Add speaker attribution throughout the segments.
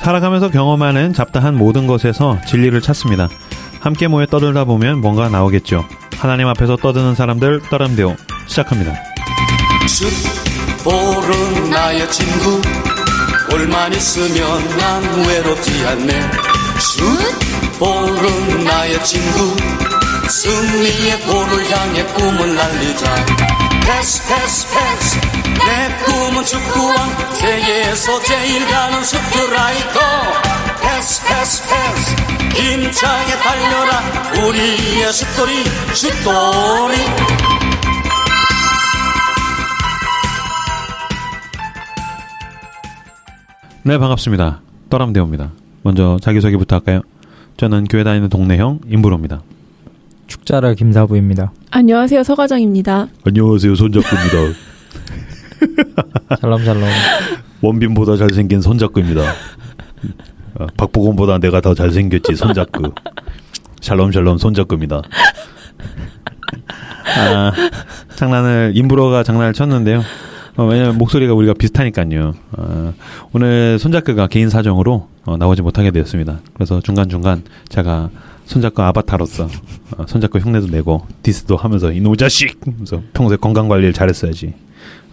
Speaker 1: 살아가면서 경험하는 잡다한 모든 것에서 진리를 찾습니다. 함께 모여 떠들다 보면 뭔가 나오겠죠. 하나님 앞에서 떠드는 사람들 떠람대오 시작합니다.
Speaker 2: 슛볼은 나의 친구, 볼만 있으면 난 외롭지 않네. 슛볼은 나의 친구, 승리의 볼을 향해 꿈을 날리자. 패스 패스 패스, 내 꿈은 축구왕, 세계에서 제일 가는 스트라이커. 패스 패스 패스, 힘차게 달려라 우리의 슛돌이 슛돌이.
Speaker 1: 네, 반갑습니다. 떠람대오입니다. 먼저 자기소개부터 할까요? 저는 교회 다니는 동네형 임부로입니다.
Speaker 3: 축자라 김사부입니다.
Speaker 4: 안녕하세요, 서과장입니다.
Speaker 1: 안녕하세요, 손잡구입니다.
Speaker 3: 샬롬.
Speaker 1: 원빈보다 잘생긴 손잡구입니다. 박보검보다 내가 더 잘생겼지, 손잡구. 샬롬 손잡구입니다. 임부로가 장난을 쳤는데요. 왜냐면 목소리가 우리가 비슷하니까요. 오늘 손잡구가 개인 사정으로 나오지 못하게 되었습니다. 그래서 중간중간 제가 손잡구 아바타로서 손잡구 흉내도 내고 디스도 하면서 이놈의 자식! 그래서 평소에 건강관리를 잘했어야지.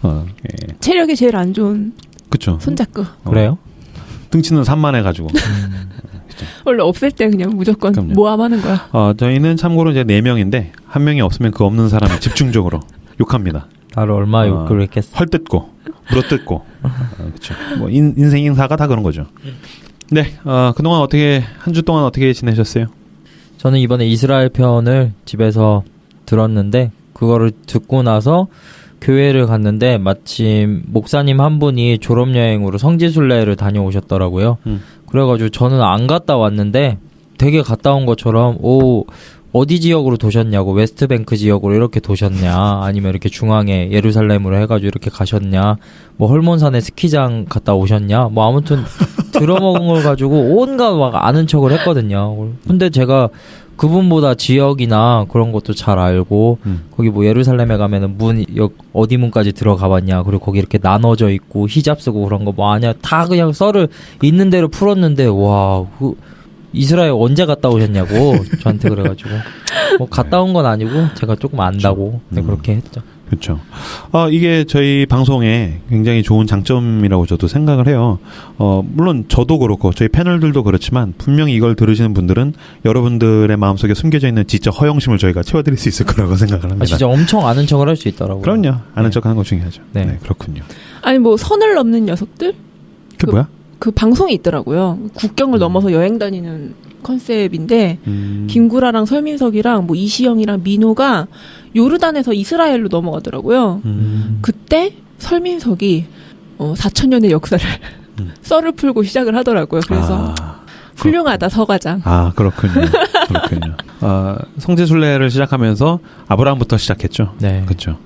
Speaker 1: 예.
Speaker 4: 체력이 제일 안 좋은
Speaker 1: 그쵸.
Speaker 4: 손잡구.
Speaker 3: 그래요?
Speaker 1: 등치는 산만해가지고.
Speaker 4: 원래 없을 때 그냥 무조건
Speaker 1: 그럼요.
Speaker 4: 모함하는 거야.
Speaker 1: 저희는 참고로 이제 4명인데 한 명이 없으면 그 없는 사람을 집중적으로 욕합니다.
Speaker 3: 나를 얼마나 욕을 했겠어.
Speaker 1: 헐뜯고 물어뜯고. 그렇죠. 뭐 인생 인사가 다 그런 거죠. 네, 그동안 한 주 동안 어떻게 지내셨어요?
Speaker 3: 저는 이번에 이스라엘 편을 집에서 들었는데 그거를 듣고 나서 교회를 갔는데 마침 목사님 한 분이 졸업여행으로 성지순례를 다녀오셨더라고요. 그래가지고 저는 안 갔다 왔는데 되게 갔다 온 것처럼 어디 지역으로 도셨냐고, 웨스트뱅크 지역으로 이렇게 도셨냐, 아니면 이렇게 중앙에 예루살렘으로 해가지고 이렇게 가셨냐, 뭐 헐몬산에 스키장 갔다 오셨냐, 뭐 아무튼 들어먹은 걸 가지고 온갖 막 아는 척을 했거든요. 근데 제가 그분보다 지역이나 그런 것도 잘 알고, 거기 뭐 예루살렘에 가면은 어디 문까지 들어가봤냐, 그리고 거기 이렇게 나눠져 있고 히잡 쓰고 그런 거 뭐 아냐, 다 그냥 썰을 있는 대로 풀었는데, 와, 이스라엘 언제 갔다 오셨냐고 저한테 그래가지고 뭐 갔다 온 건 아니고 제가 조금 안다고 그렇게 했죠.
Speaker 1: 그렇죠. 이게 저희 방송에 굉장히 좋은 장점이라고 저도 생각을 해요. 물론 저도 그렇고 저희 패널들도 그렇지만 분명히 이걸 들으시는 분들은 여러분들의 마음속에 숨겨져 있는 지적 허영심을 저희가 채워드릴 수 있을 거라고 생각을 합니다.
Speaker 3: 진짜 엄청 아는 척을 할 수 있더라고요.
Speaker 1: 그럼요. 아는 척하는 거 중요하죠.
Speaker 3: 네.
Speaker 1: 네, 그렇군요.
Speaker 4: 아니 뭐 선을 넘는 녀석들?
Speaker 1: 그게 뭐야?
Speaker 4: 그 방송이 있더라고요. 국경을 넘어서 여행 다니는 컨셉인데 김구라랑 설민석이랑 뭐 이시영이랑 민호가 요르단에서 이스라엘로 넘어가더라고요. 그때 설민석이 4,000년의 역사를 썰을 풀고 시작을 하더라고요. 그래서 훌륭하다, 서과장.
Speaker 1: 그렇군요. 성지순례를 시작하면서 아브라함부터 시작했죠.
Speaker 3: 네.
Speaker 1: 그렇죠.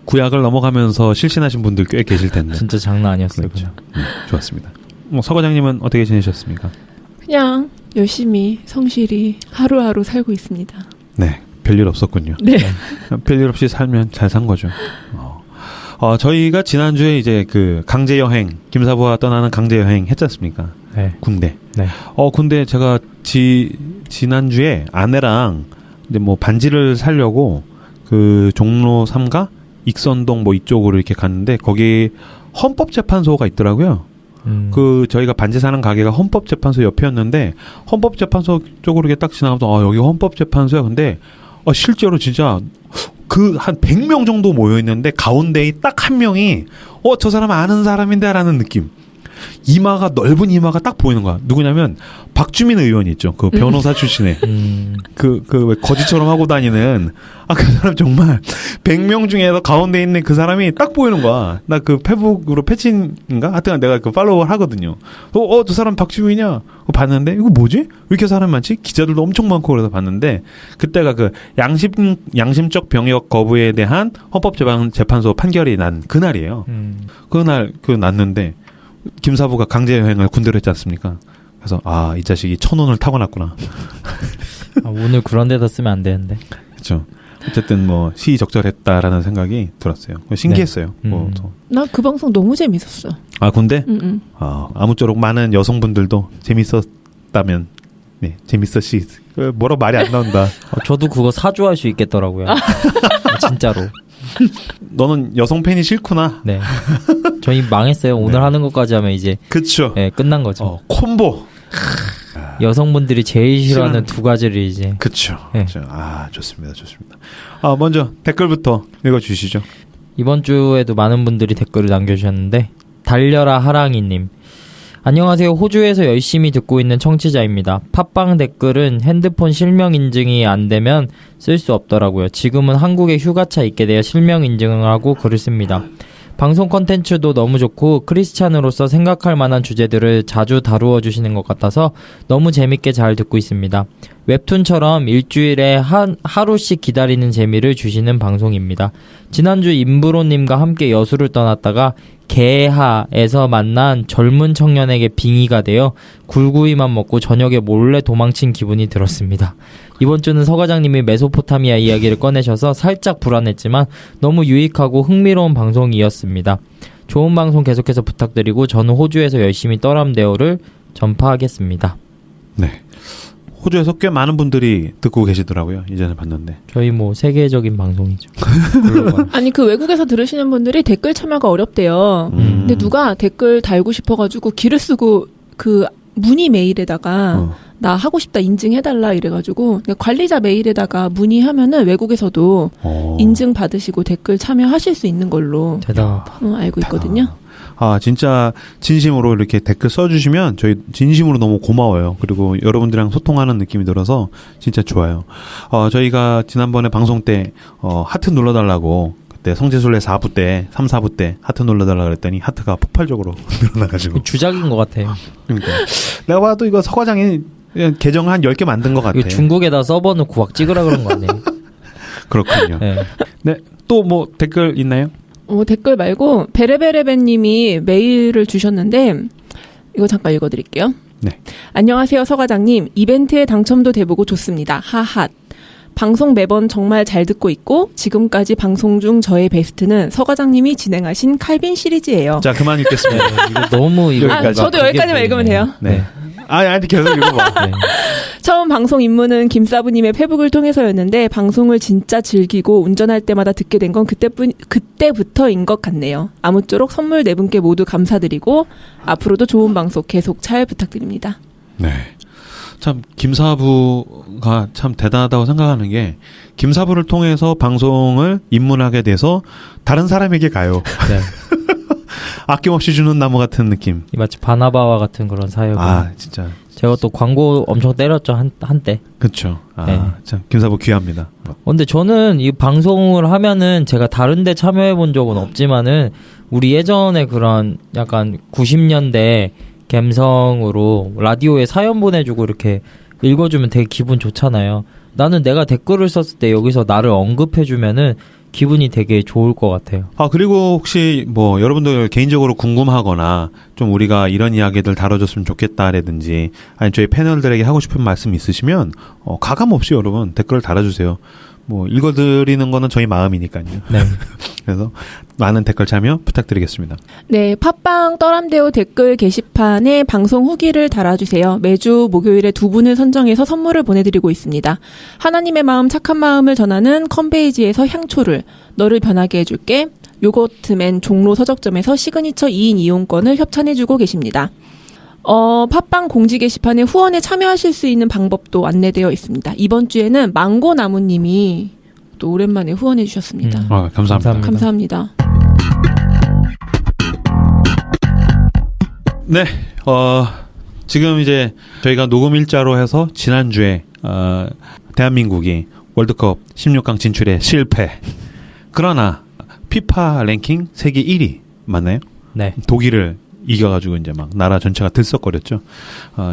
Speaker 1: 구약을 넘어가면서 실신하신 분들 꽤 계실 텐데.
Speaker 3: 진짜 장난 아니었어요.
Speaker 1: 그렇죠. 좋았습니다. 서과장님은 어떻게 지내셨습니까?
Speaker 4: 그냥 열심히 성실히 하루하루 살고 있습니다.
Speaker 1: 네, 별일 없었군요.
Speaker 4: 네.
Speaker 1: 별일 없이 살면 잘 산 거죠. 저희가 지난주에 이제 그 강제여행, 김사부와 떠나는 강제여행 했지 않습니까?
Speaker 3: 네.
Speaker 1: 군대.
Speaker 3: 네.
Speaker 1: 군대 제가 지난주에 아내랑 이제 뭐 반지를 사려고 그 종로 3가 익선동 뭐 이쪽으로 이렇게 갔는데 거기 헌법재판소가 있더라고요. 저희가 반지 사는 가게가 헌법재판소 옆이었는데 헌법재판소 쪽으로 이렇게 딱 지나가면서 여기 헌법재판소야. 근데 실제로 진짜 그 한 100명 정도 모여 있는데 가운데에 딱 한 명이 저 사람 아는 사람인데라는 느낌. 넓은 이마가 딱 보이는 거야. 누구냐면 박주민 의원이 있죠. 그 변호사 출신의 왜 거지처럼 하고 다니는 그 사람 정말 100명 중에서 가운데 있는 그 사람이 딱 보이는 거야. 나 그 페북으로 패친인가? 하여튼 내가 그 팔로우를 하거든요. 저 사람 박주민이야. 봤는데 이거 뭐지? 왜 이렇게 사람 많지? 기자들도 엄청 많고 그래서 봤는데 그때가 그 양심적 병역 거부에 대한 헌법재판소 판결이 난 그날이에요. 그날 났는데 김사부가 강제여행을 군대로 했지 않습니까? 그래서 이 자식이 1,000원을 타고났구나.
Speaker 3: 오늘 그런 데다 쓰면 안 되는데.
Speaker 1: 그렇죠. 어쨌든 뭐 시의적절했다라는 생각이 들었어요. 신기했어요. 뭐 또.
Speaker 4: 나 그 방송 너무 재밌었어.
Speaker 1: 아 근데
Speaker 4: 응.
Speaker 1: 아무쪼록 많은 여성분들도 재밌었다면 네 재밌었시 뭐라 말이 안 나온다.
Speaker 3: 저도 그거 사주할 수 있겠더라고요. 진짜로.
Speaker 1: 너는 여성 팬이 싫구나.
Speaker 3: 네. 저희 망했어요. 오늘
Speaker 1: 네.
Speaker 3: 하는 것까지 하면 이제
Speaker 1: 그쵸.
Speaker 3: 네, 끝난 거죠.
Speaker 1: 콤보.
Speaker 3: 여성분들이 제일 싫어하는 두 가지를 이제.
Speaker 1: 그쵸.
Speaker 3: 네.
Speaker 1: 그쵸. 좋습니다. 좋습니다. 먼저 댓글부터 읽어주시죠.
Speaker 3: 이번 주에도 많은 분들이 댓글을 남겨주셨는데 달려라 하랑이님, 안녕하세요. 호주에서 열심히 듣고 있는 청취자입니다. 팟빵 댓글은 핸드폰 실명 인증이 안 되면 쓸 수 없더라고요. 지금은 한국에 휴가차 있게 되어 실명 인증을 하고 글을 씁니다. 방송 컨텐츠도 너무 좋고 크리스찬으로서 생각할 만한 주제들을 자주 다루어 주시는 것 같아서 너무 재밌게 잘 듣고 있습니다. 웹툰처럼 일주일에 하루씩 기다리는 재미를 주시는 방송입니다. 지난주 임브로님과 함께 여수를 떠났다가 개하에서 만난 젊은 청년에게 빙의가 되어 굴구이만 먹고 저녁에 몰래 도망친 기분이 들었습니다. 이번 주는 서 과장님이 메소포타미아 이야기를 꺼내셔서 살짝 불안했지만 너무 유익하고 흥미로운 방송이었습니다. 좋은 방송 계속해서 부탁드리고 저는 호주에서 열심히 떠람대어를 전파하겠습니다.
Speaker 1: 네. 호주에서 꽤 많은 분들이 듣고 계시더라고요. 이전에 봤는데.
Speaker 3: 저희 뭐 세계적인 방송이죠.
Speaker 4: 아니 그 외국에서 들으시는 분들이 댓글 참여가 어렵대요. 근데 누가 댓글 달고 싶어가지고 길을 쓰고 그 문의 메일에다가 나 하고 싶다 인증해달라 이래가지고 관리자 메일에다가 문의하면은 외국에서도 인증 받으시고 댓글 참여하실 수 있는 걸로
Speaker 3: 대단하다.
Speaker 4: 알고 있거든요.
Speaker 1: 진짜 진심으로 이렇게 댓글 써주시면 저희 진심으로 너무 고마워요. 그리고 여러분들이랑 소통하는 느낌이 들어서 진짜 좋아요. 저희가 지난번에 방송 때 하트 눌러달라고 그때 성지순례 4부 때 3, 4부 때 하트 눌러달라고 그랬더니 하트가 폭발적으로 늘어나가지고
Speaker 3: 주작인 것 같아요.
Speaker 1: 그러니까 내가 봐도 이거 서 과장이 계정 한 10개 만든 것 같아.
Speaker 3: 이거 중국에다 서버 놓고 막 찍으라 그런 거 아니에요?
Speaker 1: 그렇군요. 네. 또 뭐 댓글 있나요?
Speaker 4: 댓글 말고 베레베레베님이 메일을 주셨는데 이거 잠깐 읽어드릴게요.
Speaker 1: 네.
Speaker 4: 안녕하세요 서 과장님. 이벤트에 당첨도 돼보고 좋습니다. 하핫. 방송 매번 정말 잘 듣고 있고 지금까지 방송 중 저의 베스트는 서 과장님이 진행하신 칼빈 시리즈예요.
Speaker 1: 자 그만 읽겠습니다.
Speaker 3: 이거 너무 이거
Speaker 4: 저도 여기까지만 읽으면 돼요.
Speaker 1: 네. 아니 계속 읽어봐.
Speaker 3: 네.
Speaker 4: 처음 방송 입문은 김사부님의 페북을 통해서였는데 방송을 진짜 즐기고 운전할 때마다 듣게 된 건 그때부터인 것 같네요. 아무쪼록 선물 네 분께 모두 감사드리고 앞으로도 좋은 방송 계속 잘 부탁드립니다.
Speaker 1: 네. 참 김사부가 참 대단하다고 생각하는 게 김사부를 통해서 방송을 입문하게 돼서 다른 사람에게 가요.
Speaker 3: 네.
Speaker 1: 아낌없이 주는 나무 같은 느낌.
Speaker 3: 마치 바나바와 같은 그런 사역.
Speaker 1: 진짜.
Speaker 3: 제가 또 광고 엄청 때렸죠 한때.
Speaker 1: 그렇죠.
Speaker 3: 네.
Speaker 1: 참 김사부 귀합니다.
Speaker 3: 근데 저는 이 방송을 하면은 제가 다른데 참여해 본 적은 없지만은 우리 예전에 그런 약간 90년대 감성으로 라디오에 사연 보내주고 이렇게 읽어주면 되게 기분 좋잖아요. 나는 내가 댓글을 썼을 때 여기서 나를 언급해주면은 기분이 되게 좋을 것 같아요.
Speaker 1: 그리고 혹시 뭐 여러분들 개인적으로 궁금하거나 좀 우리가 이런 이야기들 다뤄줬으면 좋겠다라든지 아니 저희 패널들에게 하고 싶은 말씀 있으시면 가감 없이 여러분 댓글을 달아주세요. 뭐 읽어드리는 거는 저희 마음이니까요.
Speaker 3: 네.
Speaker 1: 그래서 많은 댓글 참여 부탁드리겠습니다.
Speaker 4: 네, 팟빵 떠람대오 댓글 게시판에 방송 후기를 달아주세요. 매주 목요일에 두 분을 선정해서 선물을 보내드리고 있습니다. 하나님의 마음 착한 마음을 전하는 컴베이지에서 향초를, 너를 변하게 해줄게, 요거트맨 종로 서적점에서 시그니처 2인 이용권을 협찬해주고 계십니다. 팟빵 공지 게시판에 후원에 참여하실 수 있는 방법도 안내되어 있습니다. 이번 주에는 망고나무님이 또 오랜만에 후원해 주셨습니다.
Speaker 1: 감사합니다.
Speaker 4: 감사합니다.
Speaker 1: 네, 지금 이제 저희가 녹음 일자로 해서 지난주에 대한민국이 월드컵 16강 진출에 실패. 그러나 피파 랭킹 세계 1위 맞나요?
Speaker 3: 네.
Speaker 1: 독일을 이겨가지고 이제 막 나라 전체가 들썩거렸죠.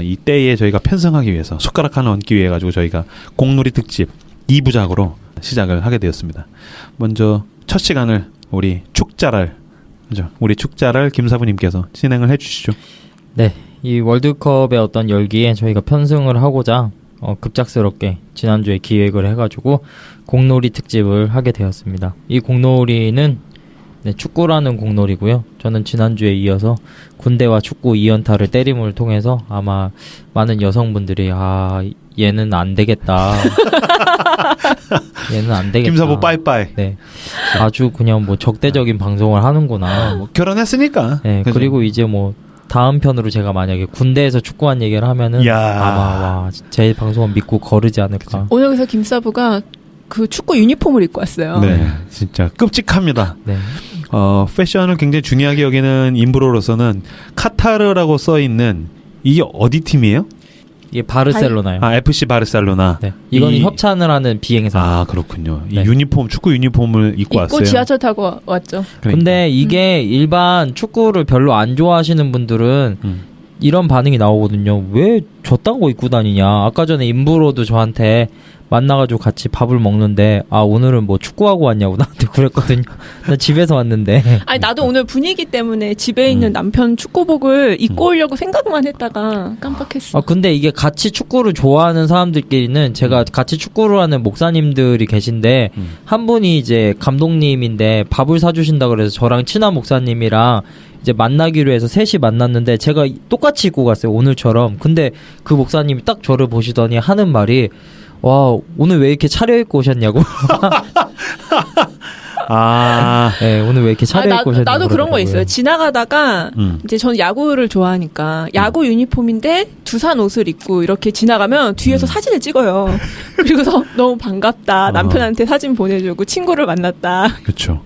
Speaker 1: 이때에 저희가 편성하기 위해서 숟가락 하나 얹기 위해 가지고 저희가 공놀이 특집 2부작으로 시작을 하게 되었습니다. 먼저 첫 시간을 우리 축자랄 김사부님께서 진행을 해주시죠.
Speaker 3: 네, 이 월드컵의 어떤 열기에 저희가 편승을 하고자 급작스럽게 지난주에 기획을 해가지고 공놀이 특집을 하게 되었습니다. 이 공놀이는 축구라는 공놀이고요. 저는 지난주에 이어서 군대와 축구 2연타를 때림을 통해서 아마 많은 여성분들이 얘는 안 되겠다. 얘는 안 되겠다.
Speaker 1: 김사부 빠이빠이.
Speaker 3: 네. 아주 그냥 뭐 적대적인 방송을 하는구나.
Speaker 1: 뭐 결혼했으니까.
Speaker 3: 네.
Speaker 1: 그죠?
Speaker 3: 그리고 이제 뭐 다음 편으로 제가 만약에 군대에서 축구한 얘기를 하면은 아마 제 방송은 믿고 거르지 않을까.
Speaker 1: 그쵸.
Speaker 4: 오늘 그래서 김사부가 그 축구 유니폼을 입고 왔어요.
Speaker 1: 네, 진짜 끔찍합니다.
Speaker 3: 네.
Speaker 1: 패션을 굉장히 중요하게 여기는 인브로로서는 카타르라고 써 있는 이게 어디 팀이에요?
Speaker 3: 이게 바르셀로나요.
Speaker 1: FC 바르셀로나.
Speaker 3: 네. 이건 협찬을 하는 비행사.
Speaker 1: 그렇군요.
Speaker 3: 네.
Speaker 1: 이 유니폼, 축구 유니폼을 입고 왔어요.
Speaker 4: 지하철 타고 왔죠.
Speaker 1: 그러니까.
Speaker 3: 근데 이게 일반 축구를 별로 안 좋아하시는 분들은 이런 반응이 나오거든요. 왜 저딴 거 입고 다니냐. 아까 전에 인브로도 저한테 만나가지고 같이 밥을 먹는데 오늘은 뭐 축구하고 왔냐고 나한테 그랬거든요. 나 집에서 왔는데.
Speaker 4: 아니 나도 오늘 분위기 때문에 집에 있는 남편 축구복을 입고 오려고 생각만 했다가 깜빡했어.
Speaker 3: 근데 이게 같이 축구를 좋아하는 사람들끼리는 제가 같이 축구를 하는 목사님들이 계신데 한 분이 이제 감독님인데 밥을 사주신다 그래서 저랑 친한 목사님이랑 이제 만나기로 해서 셋이 만났는데 제가 똑같이 입고 갔어요. 오늘처럼. 근데 그 목사님이 딱 저를 보시더니 하는 말이 와, 오늘 왜 이렇게 차려입고 오셨냐고. 네, 오늘 왜 이렇게 차려입고 오셨냐고.
Speaker 4: 나도 그런 거 있어요. 지나가다가 이제 저는 야구를 좋아하니까 야구 유니폼인데 두산 옷을 입고 이렇게 지나가면 뒤에서 사진을 찍어요. 그리고서 너무 반갑다. 남편한테 사진 보내주고 친구를 만났다.
Speaker 1: 그렇죠.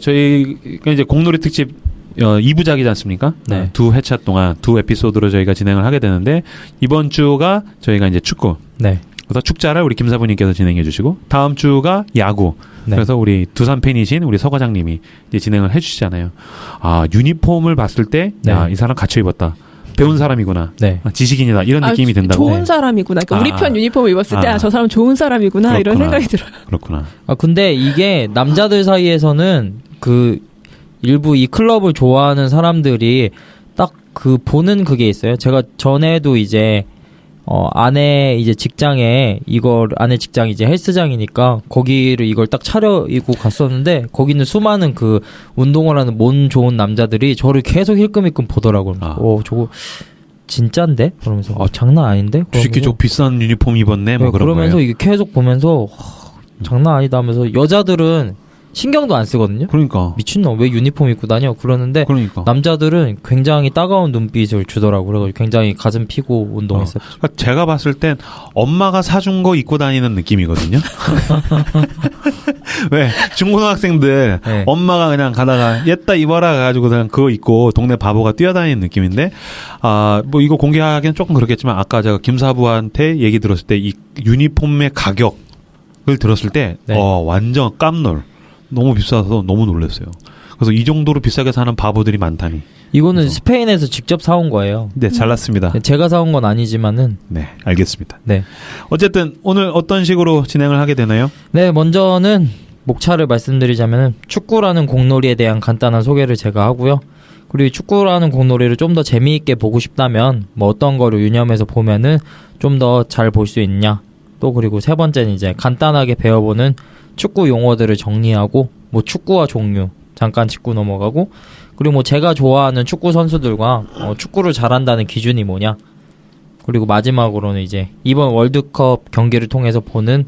Speaker 1: 저희가 이제 공놀이 특집 2부작이지 않습니까?
Speaker 3: 네.
Speaker 1: 2회차 동안 2에피소드로 저희가 진행을 하게 되는데 이번 주가 저희가 이제 축구.
Speaker 3: 네.
Speaker 1: 그래서 축자를 우리 김사부님께서 진행해 주시고 다음 주가 야구.
Speaker 3: 네.
Speaker 1: 그래서 우리 두산 팬이신 우리 서 과장님이 이제 진행을 해주시잖아요. 유니폼을 봤을 때 이 사람 갖춰 입었다. 배운 사람이구나.
Speaker 3: 네.
Speaker 1: 지식인이다. 이런 느낌이 든다고.
Speaker 4: 좋은 사람이구나. 그러니까 우리 편 유니폼을 입었을 때 저 사람 좋은 사람이구나.
Speaker 1: 그렇구나.
Speaker 4: 이런 생각이 들어요.
Speaker 1: 그렇구나.
Speaker 3: 근데 이게 남자들 사이에서는 그 일부 이 클럽을 좋아하는 사람들이 딱 그 보는 그게 있어요. 제가 전에도 이제 아내 이제 직장에 아내 직장이 이제 헬스장이니까 거기를 이걸 딱 차려입고 갔었는데 거기는 수많은 그 운동을 하는 몸 좋은 남자들이 저를 계속 힐끔힐끔 보더라고요. 저거 진짠데? 그러면서 장난 아닌데?
Speaker 1: 주식기 저 비싼 유니폼 입었네. 뭐 그런
Speaker 3: 그러면서
Speaker 1: 거예요.
Speaker 3: 이게 계속 보면서 장난 아니다 하면서 여자들은 신경도 안 쓰거든요.
Speaker 1: 그러니까
Speaker 3: 미친놈 왜 유니폼 입고 다녀? 그러는데
Speaker 1: 그러니까.
Speaker 3: 남자들은 굉장히 따가운 눈빛을 주더라고요. 그래서 굉장히 가슴 피고 운동했어요.
Speaker 1: 그러니까 제가 봤을 땐 엄마가 사준 거 입고 다니는 느낌이거든요. 왜 중고등학생들
Speaker 3: 네.
Speaker 1: 엄마가 그냥 가다가 옛다 입어라 가지고 그냥 그거 입고 동네 바보가 뛰어다니는 느낌인데 뭐 이거 공개하기는 조금 그렇겠지만 아까 제가 김사부한테 얘기 들었을 때 이 유니폼의 가격을 들었을 때
Speaker 3: 네.
Speaker 1: 완전 깜놀. 너무 비싸서 너무 놀랐어요. 그래서 이 정도로 비싸게 사는 바보들이 많다니.
Speaker 3: 이거는
Speaker 1: 그래서.
Speaker 3: 스페인에서 직접 사온 거예요.
Speaker 1: 네, 잘났습니다.
Speaker 3: 제가 사온 건 아니지만은.
Speaker 1: 네, 알겠습니다.
Speaker 3: 네.
Speaker 1: 어쨌든 오늘 어떤 식으로 진행을 하게 되나요?
Speaker 3: 네, 먼저는 목차를 말씀드리자면은 축구라는 공놀이에 대한 간단한 소개를 제가 하고요. 그리고 축구라는 공놀이를 좀 더 재미있게 보고 싶다면 뭐 어떤 거를 유념해서 보면은 좀 더 잘 볼 수 있냐. 또 그리고 세 번째는 이제 간단하게 배워보는 축구 용어들을 정리하고 뭐 축구와 종류 잠깐 짚고 넘어가고 그리고 뭐 제가 좋아하는 축구 선수들과 축구를 잘한다는 기준이 뭐냐 그리고 마지막으로는 이제 이번 월드컵 경기를 통해서 보는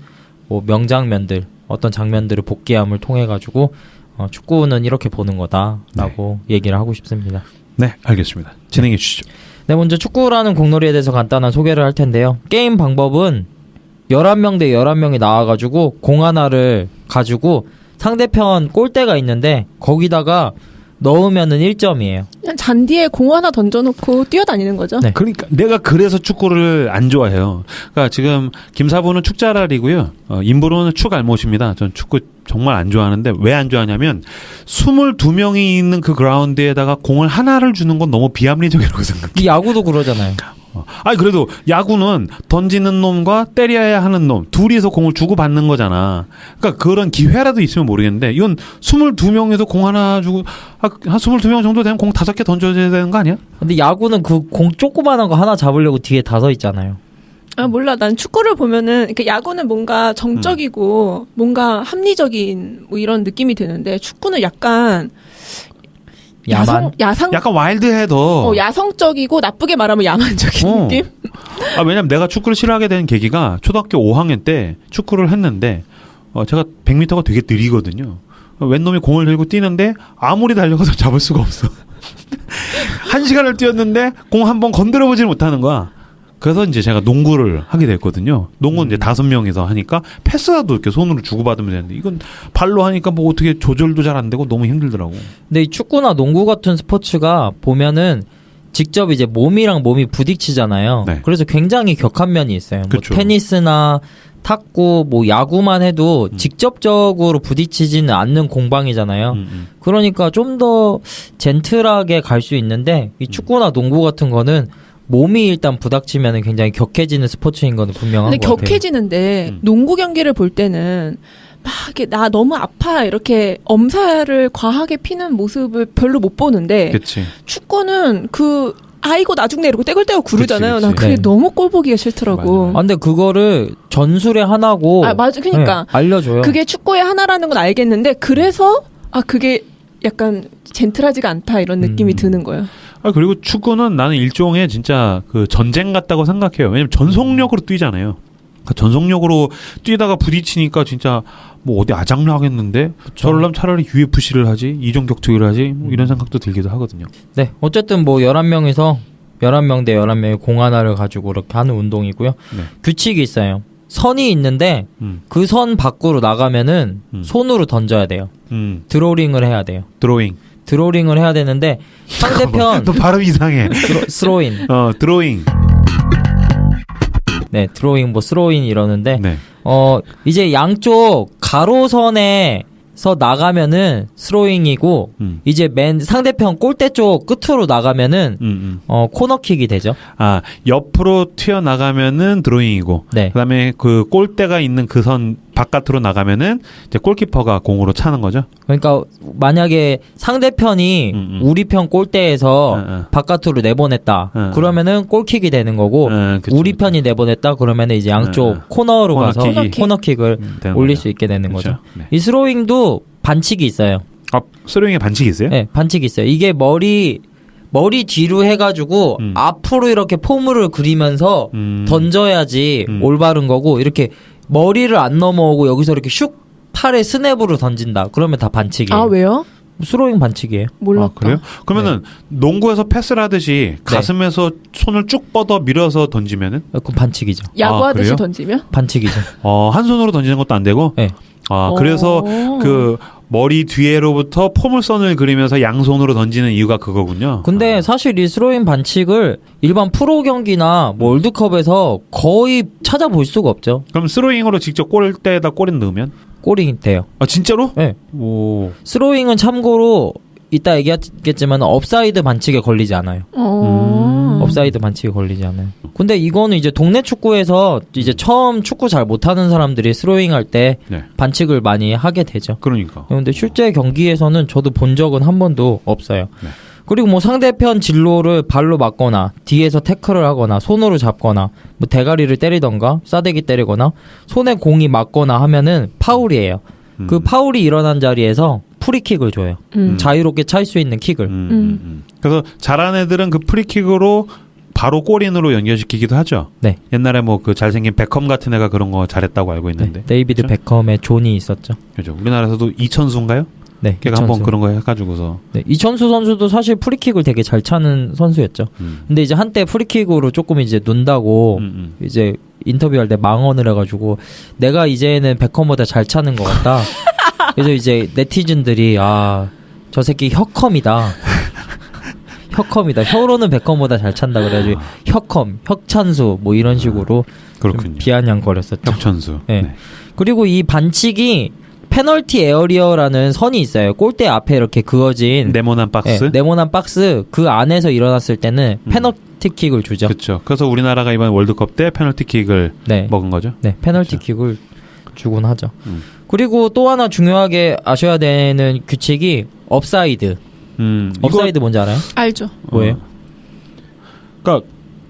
Speaker 3: 뭐 명장면들 어떤 장면들을 복귀함을 통해 가지고 축구는 이렇게 보는 거다라고 얘기를 하고 싶습니다.
Speaker 1: 네, 알겠습니다. 진행해 주시죠.
Speaker 3: 네, 먼저 축구라는 공놀이에 대해서 간단한 소개를 할 텐데요. 게임 방법은 11명 대 11명이 나와가지고 공 하나를 가지고 상대편 골대가 있는데 거기다가 넣으면은 1점이에요.
Speaker 4: 그냥 잔디에 공 하나 던져놓고 뛰어다니는 거죠.
Speaker 3: 네.
Speaker 1: 그러니까 내가 그래서 축구를 안 좋아해요. 그러니까 지금 김사부는 축자랄이고요. 인부로는 축알못입니다. 전 축구 정말 안 좋아하는데 왜 안 좋아하냐면 22명이 있는 그 그라운드에다가 공을 하나를 주는 건 너무 비합리적이라고 생각해요.
Speaker 3: 이 야구도 그러잖아요.
Speaker 1: 아니 그래도 야구는 던지는 놈과 때려야 하는 놈 둘이서 공을 주고받는 거잖아. 그러니까 그런 기회라도 있으면 모르겠는데 이건 22명에서 공 하나 주고 한 22명 정도 되면 공 5개 던져줘야 되는 거 아니야?
Speaker 3: 근데 야구는 그 공 조그만한 거 하나 잡으려고 뒤에 다 서 있잖아요.
Speaker 4: 아 몰라. 난 축구를 보면은 그러니까 야구는 뭔가 정적이고 뭔가 합리적인 뭐 이런 느낌이 드는데 축구는 약간
Speaker 3: 야만?
Speaker 4: 야상
Speaker 1: 약간 와일드해 더.
Speaker 4: 야성적이고 나쁘게 말하면 야만적인 느낌?
Speaker 1: 아, 왜냐면 내가 축구를 싫어하게 된 계기가 초등학교 5학년 때 축구를 했는데 제가 100m가 되게 느리거든요. 웬 놈이 공을 들고 뛰는데 아무리 달려가도 잡을 수가 없어. 1시간을 뛰었는데 공 한 번 건드려보지를 못하는 거야. 그래서 이제 제가 농구를 하게 됐거든요. 농구는 이제 5명이서 하니까 패스라도 이렇게 손으로 주고받으면 되는데 이건 발로 하니까 뭐 어떻게 조절도 잘 안 되고 너무 힘들더라고.
Speaker 3: 근데 이 축구나 농구 같은 스포츠가 보면은 직접 이제 몸이랑 몸이 부딪히잖아요.
Speaker 1: 네.
Speaker 3: 그래서 굉장히 격한 면이 있어요. 뭐
Speaker 1: 그쵸.
Speaker 3: 테니스나 탁구, 뭐 야구만 해도 직접적으로 부딪히지는 않는 공방이잖아요. 그러니까 좀 더 젠틀하게 갈 수 있는데 이 축구나 농구 같은 거는 몸이 일단 부닥치면 굉장히 격해지는 스포츠인 건 분명한 것
Speaker 4: 근데
Speaker 3: 같아요.
Speaker 4: 격해지는데 농구 경기를 볼 때는 막 이렇게 나 너무 아파 이렇게 엄살을 과하게 피는 모습을 별로 못 보는데
Speaker 1: 그치.
Speaker 4: 축구는 아이고 나중에 이러고 떼굴떼굴 구르잖아요.
Speaker 1: 그치.
Speaker 4: 난 그게
Speaker 3: 네.
Speaker 4: 너무 꼴 보기가 싫더라고.
Speaker 3: 아, 근데 그거를 전술의 하나고
Speaker 4: 맞아. 그러니까
Speaker 3: 네, 알려줘요.
Speaker 4: 그게 축구의 하나라는 건 알겠는데 그래서 그게 약간 젠틀하지가 않다 이런 느낌이 드는 거예요.
Speaker 1: 아, 그리고 축구는 나는 일종의 진짜 그 전쟁 같다고 생각해요. 왜냐면 전속력으로 뛰잖아요. 그러니까 전속력으로 뛰다가 부딪히니까 진짜 뭐 어디 아작나겠는데 저럴라면 차라리 UFC를 하지 이종격투기를 하지 뭐 이런 생각도 들기도 하거든요.
Speaker 3: 네, 어쨌든 뭐 11명이서 11명 대 11명의 공 하나를 가지고 이렇게 하는 운동이고요.
Speaker 1: 네.
Speaker 3: 규칙이 있어요. 선이 있는데 그 선 밖으로 나가면은 손으로 던져야 돼요. 드로링을 해야 돼요.
Speaker 1: 드로잉.
Speaker 3: 드로링을 해야 되는데 상대편
Speaker 1: 너 발음 이상해.
Speaker 3: 스로인.
Speaker 1: 드로잉.
Speaker 3: 네, 드로잉 뭐 스로인 이러는데
Speaker 1: 네.
Speaker 3: 이제 양쪽 가로선에서 나가면은 스로잉이고 이제 맨 상대편 골대 쪽 끝으로 나가면은 코너킥이 되죠.
Speaker 1: 아, 옆으로 튀어나가면은 드로잉이고
Speaker 3: 네.
Speaker 1: 그다음에 그 골대가 있는 그 선 바깥으로 나가면은 이제 골키퍼가 공으로 차는 거죠.
Speaker 3: 그러니까 만약에 상대편이 우리 편 골대에서 바깥으로 내보냈다. 그러면은 골킥이 되는 거고
Speaker 1: 그쵸,
Speaker 3: 우리 편이 내보냈다. 그러면은 이제 양쪽 코너로 가서 코너킥을 올릴 수 있게 되는
Speaker 1: 그쵸.
Speaker 3: 거죠.
Speaker 1: 네.
Speaker 3: 이 스로잉도 반칙이 있어요.
Speaker 1: 아, 스로잉에 반칙이 있어요?
Speaker 3: 네, 반칙이 있어요. 이게 머리 뒤로 해가지고 앞으로 이렇게 포물을 그리면서 던져야지 올바른 거고 이렇게 머리를 안 넘어오고 여기서 이렇게 슉 팔에 스냅으로 던진다. 그러면 다 반칙이에요.
Speaker 4: 아 왜요?
Speaker 3: 스로잉 반칙이에요.
Speaker 4: 몰랐다.
Speaker 1: 아, 그래요? 그러면은 농구에서 패스를 하듯이 가슴에서 손을 쭉 뻗어 밀어서 던지면은
Speaker 3: 그건 반칙이죠.
Speaker 4: 야구하듯이
Speaker 1: 그래요?
Speaker 4: 던지면?
Speaker 3: 반칙이죠.
Speaker 1: 한 손으로 던지는 것도 안 되고.
Speaker 3: 네.
Speaker 1: 아, 그래서 그 머리 뒤에로부터 포물선을 그리면서 양손으로 던지는 이유가 그거군요.
Speaker 3: 근데 사실 이 스로잉 반칙을 일반 프로 경기나 뭐 월드컵에서 거의 찾아볼 수가 없죠.
Speaker 1: 그럼 스로잉으로 직접 골대에다 골을 넣으면?
Speaker 3: 골이 돼요.
Speaker 1: 아, 진짜로?
Speaker 3: 네.
Speaker 1: 오.
Speaker 3: 스로잉은 참고로 이따 얘기하겠지만 업사이드 반칙에 걸리지 않아요. 업사이드 반칙에 걸리지 않아요. 근데 이거는 이제 동네 축구에서 이제 처음 축구 잘 못하는 사람들이 스로잉 할 때
Speaker 1: 네.
Speaker 3: 반칙을 많이 하게 되죠.
Speaker 1: 그러니까.
Speaker 3: 근데 실제 경기에서는 저도 본 적은 한 번도 없어요.
Speaker 1: 네.
Speaker 3: 그리고 뭐 상대편 진로를 발로 맞거나 뒤에서 태클을 하거나 손으로 잡거나 뭐 대가리를 때리던가 싸대기 때리거나 손에 공이 맞거나 하면은 파울이에요. 그 파울이 일어난 자리에서 프리킥을 줘요. 자유롭게 찰 수 있는 킥을.
Speaker 1: 그래서 잘하는 애들은 그 프리킥으로 바로 골인으로 연결시키기도 하죠.
Speaker 3: 네.
Speaker 1: 옛날에 뭐 그 잘생긴 베컴 같은 애가 그런 거 잘했다고 알고 있는데.
Speaker 3: 네. 데이비드
Speaker 1: 그렇죠?
Speaker 3: 베컴의 존이 있었죠.
Speaker 1: 그렇죠. 우리나라에서도 이천수인가요?
Speaker 3: 네.
Speaker 1: 걔가 한번 그런 거 해가지고서.
Speaker 3: 네, 이천수 선수도 사실 프리킥을 되게 잘 차는 선수였죠. 근데 이제 한때 프리킥으로 조금 이제 논다고 이제 인터뷰할 때 망언을 해가지고 내가 이제는 베컴보다 잘 차는 것 같다. 그래서 이제 네티즌들이 저 새끼 혁컴이다. 혁컴이다. 혀로는 베컴보다 잘 찬다 그래가지고 혁컴, 혁찬수 뭐 이런 식으로
Speaker 1: 그렇군요.
Speaker 3: 비아냥거렸었죠.
Speaker 1: 혁천수.
Speaker 3: 네.
Speaker 1: 네.
Speaker 3: 그리고 이 반칙이 페널티 에어리어라는 선이 있어요. 골대 앞에 이렇게 그어진
Speaker 1: 네모난 박스.
Speaker 3: 네, 네모난 박스 그 안에서 일어났을 때는 페널티킥을 주죠.
Speaker 1: 그렇죠. 그래서 우리나라가 이번 월드컵 때 페널티킥을
Speaker 3: 네.
Speaker 1: 먹은 거죠.
Speaker 3: 네, 페널티킥을 주곤 하죠. 그리고 또 하나 중요하게 아셔야 되는 규칙이 업사이드. 업사이드 뭔지 알아요?
Speaker 4: 알죠.
Speaker 3: 뭐예요?
Speaker 1: 그러니까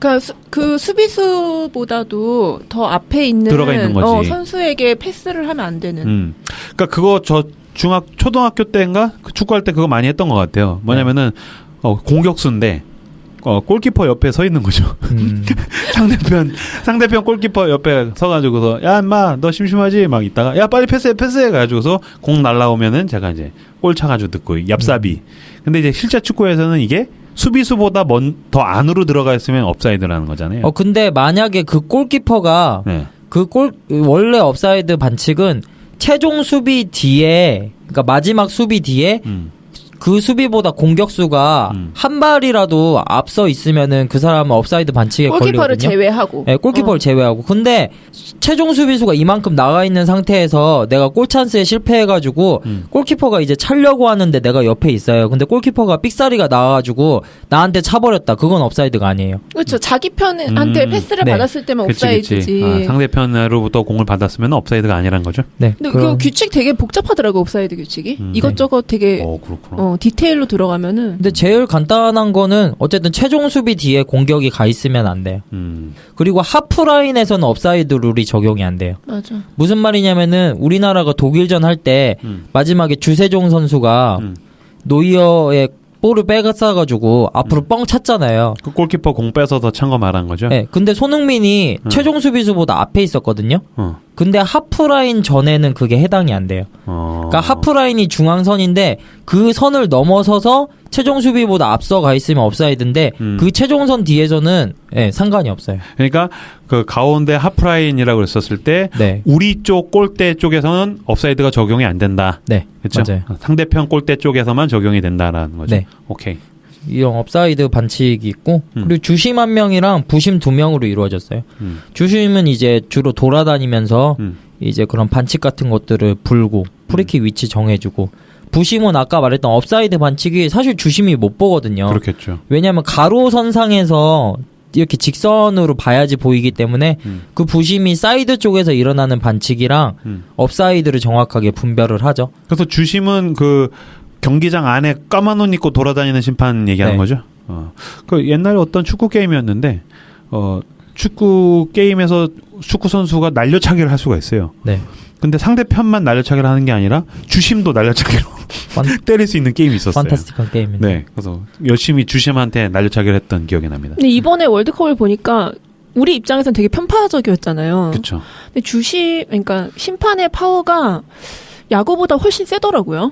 Speaker 4: 그러니까 그 수비수보다도 더 앞에 있는,
Speaker 1: 들어가 있는 거지.
Speaker 4: 선수에게 패스를 하면 안 되는.
Speaker 1: 그러니까 그거 저 초등학교 때인가 그 축구할 때 그거 많이 했던 것 같아요. 뭐냐면은 공격수인데 골키퍼 옆에 서 있는 거죠. 상대편 골키퍼 옆에 서가지고서 야 인마 너 심심하지? 막 있다가 야 빨리 패스해 가지고서 공 날라오면은 제가 이제 골 차가지고 듣고 얍삽이. 근데 이제 실제 축구에서는 이게 수비수보다 더 안으로 들어가 있으면 업사이드라는 거잖아요.
Speaker 3: 근데 만약에 그 골키퍼가
Speaker 1: 네.
Speaker 3: 원래 업사이드 반칙은 최종 수비 뒤에, 그러니까 마지막 수비 뒤에 그 수비보다 공격수가 한 발이라도 앞서 있으면은 그 사람은 업사이드 반칙에 걸리거든요.
Speaker 4: 골키퍼를 제외하고.
Speaker 3: 네, 골키퍼를 제외하고. 근데 최종 수비수가 이만큼 나가 있는 상태에서 내가 골 찬스에 실패해가지고 골키퍼가 이제 차려고 하는데 내가 옆에 있어요. 근데 골키퍼가 삑사리가 나와가지고 나한테 차버렸다. 그건 업사이드가 아니에요.
Speaker 4: 그렇죠. 자기 편한테 패스를
Speaker 3: 네.
Speaker 4: 받았을 때만 업사이드지.
Speaker 1: 상대편으로부터 공을 받았으면 업사이드가 아니란 거죠?
Speaker 3: 네.
Speaker 4: 근데 그 규칙 되게 복잡하더라고, 업사이드 규칙이. 이것저것 되게
Speaker 1: 그렇구나.
Speaker 4: 디테일로 들어가면은.
Speaker 3: 근데 제일 간단한 거는 어쨌든 최종 수비 뒤에 공격이 가 있으면 안 돼요. 그리고 하프라인에서는 업사이드 룰이 적용이 안 돼요.
Speaker 4: 맞아.
Speaker 3: 무슨 말이냐면은 우리나라가 독일전 할 때 마지막에 주세종 선수가 노이어의 볼을 빼앗아가지고 앞으로 뻥 찼잖아요.
Speaker 1: 그 골키퍼 공 뺏어서 찬 거 말한 거죠?
Speaker 3: 네, 근데 손흥민이 최종 수비수보다 앞에 있었거든요. 근데 하프라인 전에는 그게 해당이 안 돼요. 그러니까 하프라인이 중앙선인데 그 선을 넘어서서 최종 수비보다 앞서 가 있으면 업사이드인데 그 최종선 뒤에서는 상관이 없어요.
Speaker 1: 그러니까 그 가운데 하프라인이라고 했었을 때
Speaker 3: 네.
Speaker 1: 우리 쪽 골대 쪽에서는 업사이드가 적용이 안 된다.
Speaker 3: 네,
Speaker 1: 그렇죠?
Speaker 3: 맞아요.
Speaker 1: 상대편 골대 쪽에서만 적용이 된다라는 거죠.
Speaker 3: 네.
Speaker 1: 오케이.
Speaker 3: 이런 업사이드 반칙이 있고 그리고 주심 1명이랑 부심 2명으로 이루어졌어요. 주심은 이제 주로 돌아다니면서 이제 그런 반칙 같은 것들을 불고 프리킥 위치 정해주고, 부심은 아까 말했던 업사이드 반칙이 사실 주심이 못 보거든요.
Speaker 1: 그렇겠죠.
Speaker 3: 왜냐하면 가로선상에서 이렇게 직선으로 봐야지 보이기 때문에 그 부심이 사이드 쪽에서 일어나는 반칙이랑 업사이드를 정확하게 분별을 하죠.
Speaker 1: 그래서 주심은 그 경기장 안에 까만 옷 입고 돌아다니는 심판 얘기하는
Speaker 3: 네.
Speaker 1: 거죠. 그 옛날에 어떤 축구 게임이었는데 축구 게임에서 축구 선수가 날려차기를 할 수가 있어요.
Speaker 3: 네.
Speaker 1: 근데 상대편만 날려차기를 하는 게 아니라 주심도 날려차기로 때릴 수 있는 게임이 있었어요.
Speaker 3: 판타스틱한 게임입니다.
Speaker 1: 네, 그래서 열심히 주심한테 날려차기를 했던 기억이 납니다.
Speaker 4: 근데 이번에 월드컵을 보니까 우리 입장에서는 되게 편파적이었잖아요.
Speaker 1: 그렇죠.
Speaker 4: 근데 그러니까 심판의 파워가 야구보다 훨씬 세더라고요.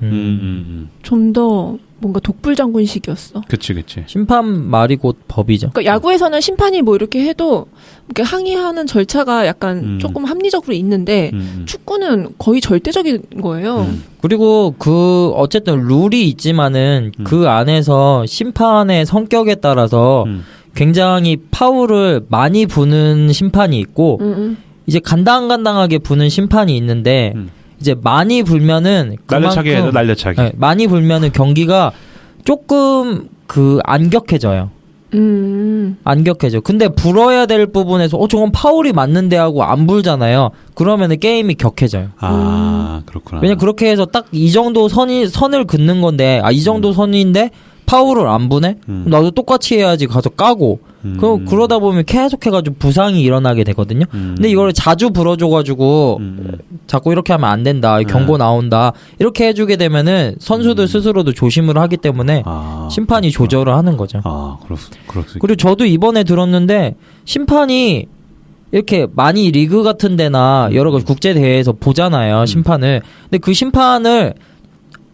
Speaker 4: 좀 더 뭔가 독불장군식이었어.
Speaker 1: 그치.
Speaker 3: 심판 말이 곧 법이죠.
Speaker 4: 그러니까 야구에서는 심판이 뭐 이렇게 해도 이렇게 항의하는 절차가 약간 조금 합리적으로 있는데 축구는 거의 절대적인 거예요.
Speaker 3: 그리고 어쨌든 룰이 있지만은 그 안에서 심판의 성격에 따라서 굉장히 파울을 많이 부는 심판이 있고 이제 간당간당하게 부는 심판이 있는데 이제 많이 불면은
Speaker 1: 날려차기 해도 날려차기.
Speaker 3: 네, 많이 불면은 경기가 조금 안 격해져요. 안 격해져. 근데 불어야 될 부분에서 저건 파울이 맞는데 하고 안 불잖아요. 그러면은 게임이 격해져요.
Speaker 1: 그렇구나.
Speaker 3: 왜냐면 그렇게 해서 딱 이 정도 선을 긋는 건데 이 정도 선인데 파울을 안 부네? 나도 똑같이 해야지 가서 까고. 그러다 보면 계속 해가지고 부상이 일어나게 되거든요. 근데 이걸 자주 불어줘가지고 자꾸 이렇게 하면 안 된다. 경고 나온다. 이렇게 해주게 되면은 선수들 스스로도 조심을 하기 때문에 심판이 조절을 하는 거죠. 그리고 저도 이번에 들었는데 심판이 이렇게 많이 리그 같은 데나 여러 가지 국제 대회에서 보잖아요. 심판을. 근데 그 심판을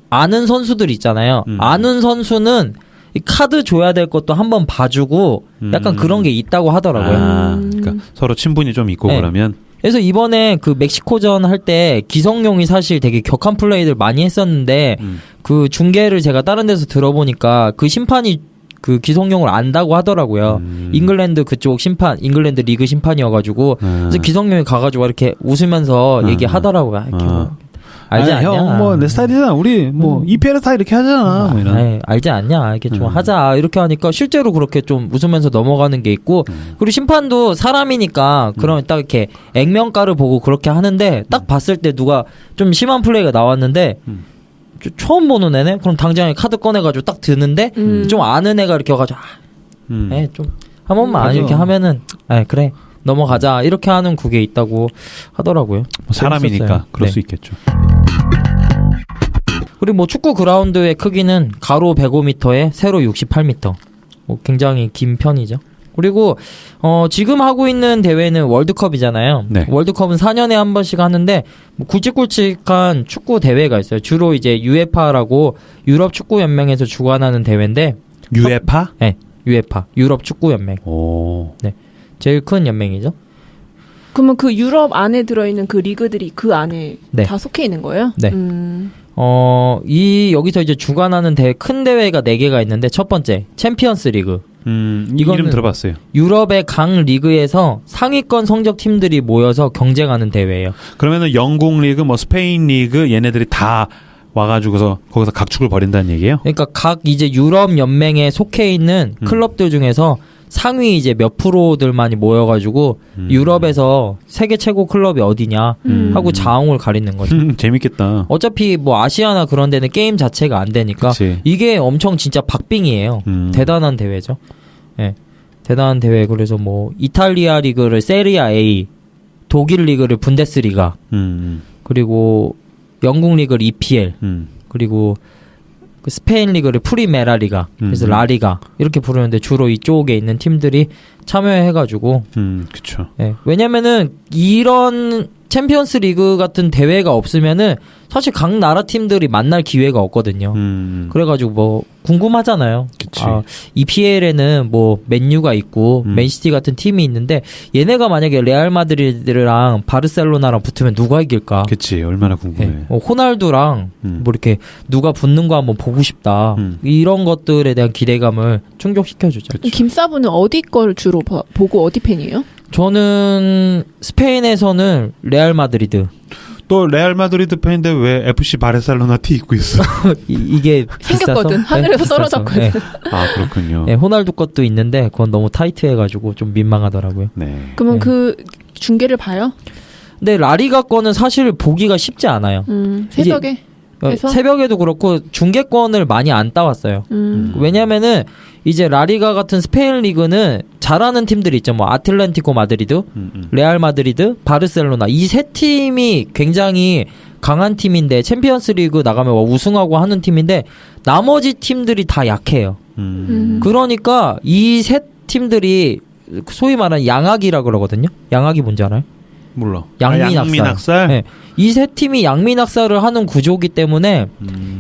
Speaker 3: 아는 선수들 있잖아요. 아는 선수는 이 카드 줘야 될 것도 한번 봐주고 약간 그런 게 있다고 하더라고요.
Speaker 1: 그러니까 서로 친분이 좀 있고. 네. 그러면.
Speaker 3: 그래서 이번에 그 멕시코전 할 때 기성용이 사실 되게 격한 플레이들 많이 했었는데 그 중계를 제가 다른 데서 들어보니까 그 심판이 그 기성용을 안다고 하더라고요. 잉글랜드 잉글랜드 리그 심판이어가지고 그래서 기성용이 가가지고 이렇게 웃으면서 얘기하더라고요. 이렇게 알지 않냐?
Speaker 1: 형, 뭐, 내 스타일이잖아. 우리, 뭐, EPL 스타일 이렇게 하잖아. 뭐 이런.
Speaker 3: 알지 않냐? 이렇게 좀 하자. 이렇게 하니까 실제로 그렇게 좀 웃으면서 넘어가는 게 있고, 그리고 심판도 사람이니까, 그런 딱 이렇게 액면가를 보고 그렇게 하는데, 딱 봤을 때 누가 좀 심한 플레이가 나왔는데, 처음 보는 애네? 그럼 당장에 카드 꺼내가지고 딱 드는데, 좀 아는 애가 이렇게 와가지고, 한 번만
Speaker 1: 맞아.
Speaker 3: 이렇게 하면은 그래 넘어가자 이렇게 하는 국에 있다고 하더라고요.
Speaker 1: 뭐 사람이니까
Speaker 3: 재밌었어요.
Speaker 1: 그럴
Speaker 3: 네.
Speaker 1: 수 있겠죠.
Speaker 3: 그리고 뭐 축구 그라운드의 크기는 가로 105m에 세로 68m. 뭐 굉장히 긴 편이죠. 그리고 지금 하고 있는 대회는 월드컵이잖아요.
Speaker 1: 네.
Speaker 3: 월드컵은 4년에 한 번씩 하는데 뭐 굵직굵직한 축구 대회가 있어요. 주로 이제 UEFA라고 유럽 축구 연맹에서 주관하는 대회인데
Speaker 1: 유에파?
Speaker 3: 네, UEFA 유럽 축구 연맹.
Speaker 1: 오.
Speaker 3: 제일 큰 연맹이죠.
Speaker 4: 그러면 그 유럽 안에 들어있는 그 리그들이 그 안에
Speaker 3: 네.
Speaker 4: 다 속해 있는 거예요?
Speaker 3: 네. 여기서 이제 주관하는 큰 대회가 4개가 있는데 첫 번째 챔피언스 리그.
Speaker 1: 이름
Speaker 3: 이거는
Speaker 1: 들어봤어요.
Speaker 3: 유럽의 각 리그에서 상위권 성적 팀들이 모여서 경쟁하는 대회예요.
Speaker 1: 그러면은 영국 리그, 뭐 스페인 리그 얘네들이 다 와가지고서 거기서 각축을 벌인다는 얘기예요?
Speaker 3: 그러니까 각 이제 유럽 연맹에 속해 있는 클럽들 중에서 상위 이제 몇 프로들만이 모여가지고 유럽에서 세계 최고 클럽이 어디냐 하고 자웅을 가리는 거죠.
Speaker 1: 재밌겠다.
Speaker 3: 어차피 뭐 아시아나 그런 데는 게임 자체가 안 되니까
Speaker 1: 그치.
Speaker 3: 이게 엄청 진짜 박빙이에요. 대단한 대회죠. 예. 대단한 대회. 그래서 뭐 이탈리아 리그를 세리아 A, 독일 리그를 분데스리가, 그리고 영국 리그를 EPL, 그리고 그 스페인 리그를 프리메라 리가, 그래서 라리가 이렇게 부르는데 주로 이쪽에 있는 팀들이 참여해가지고,
Speaker 1: 그쵸.
Speaker 3: 예. 왜냐면은 이런 챔피언스 리그 같은 대회가 없으면은 사실 각 나라 팀들이 만날 기회가 없거든요. 그래가지고 뭐 궁금하잖아요.
Speaker 1: 그치.
Speaker 3: EPL에는 뭐 맨유가 있고 맨시티 같은 팀이 있는데 얘네가 만약에 레알 마드리드랑 바르셀로나랑 붙으면 누가 이길까?
Speaker 1: 그치. 얼마나 궁금해.
Speaker 3: 네. 호날두랑 뭐 이렇게 누가 붙는 거 한번 보고 싶다. 이런 것들에 대한 기대감을 충족시켜주죠.
Speaker 4: 김사부는 어디 걸 주로 보고 어디 팬이에요?
Speaker 3: 저는 스페인에서는 레알 마드리드.
Speaker 1: 또 레알 마드리드 팬인데 왜 FC 바르셀로나 티 입고 있어?
Speaker 3: 이게
Speaker 4: 생겼거든.
Speaker 3: 비싸서?
Speaker 4: 하늘에서
Speaker 3: 비싸서.
Speaker 4: 떨어졌거든.
Speaker 3: 네.
Speaker 1: 아, 그렇군요.
Speaker 3: 네, 호날두 것도 있는데 그건 너무 타이트해가지고 좀 민망하더라고요.
Speaker 1: 네.
Speaker 4: 그러면
Speaker 3: 네.
Speaker 4: 그 중계를 봐요?
Speaker 3: 근데 라리가 거는 사실 보기가 쉽지 않아요.
Speaker 4: 새벽에? 해서?
Speaker 3: 새벽에도 그렇고 중계권을 많이 안 따왔어요. 왜냐면은 이제 라리가 같은 스페인 리그는 잘하는 팀들이 있죠. 뭐 아틀레티코 마드리드, 레알 마드리드, 바르셀로나 이 세 팀이 굉장히 강한 팀인데 챔피언스 리그 나가면 뭐 우승하고 하는 팀인데 나머지 팀들이 다 약해요. 그러니까 이 세 팀들이 소위 말하는 양악이라 그러거든요. 양악이 뭔지 알아요?
Speaker 1: 몰라.
Speaker 3: 양민학살. 네. 이 세 팀이 양민학살을 하는 구조기 때문에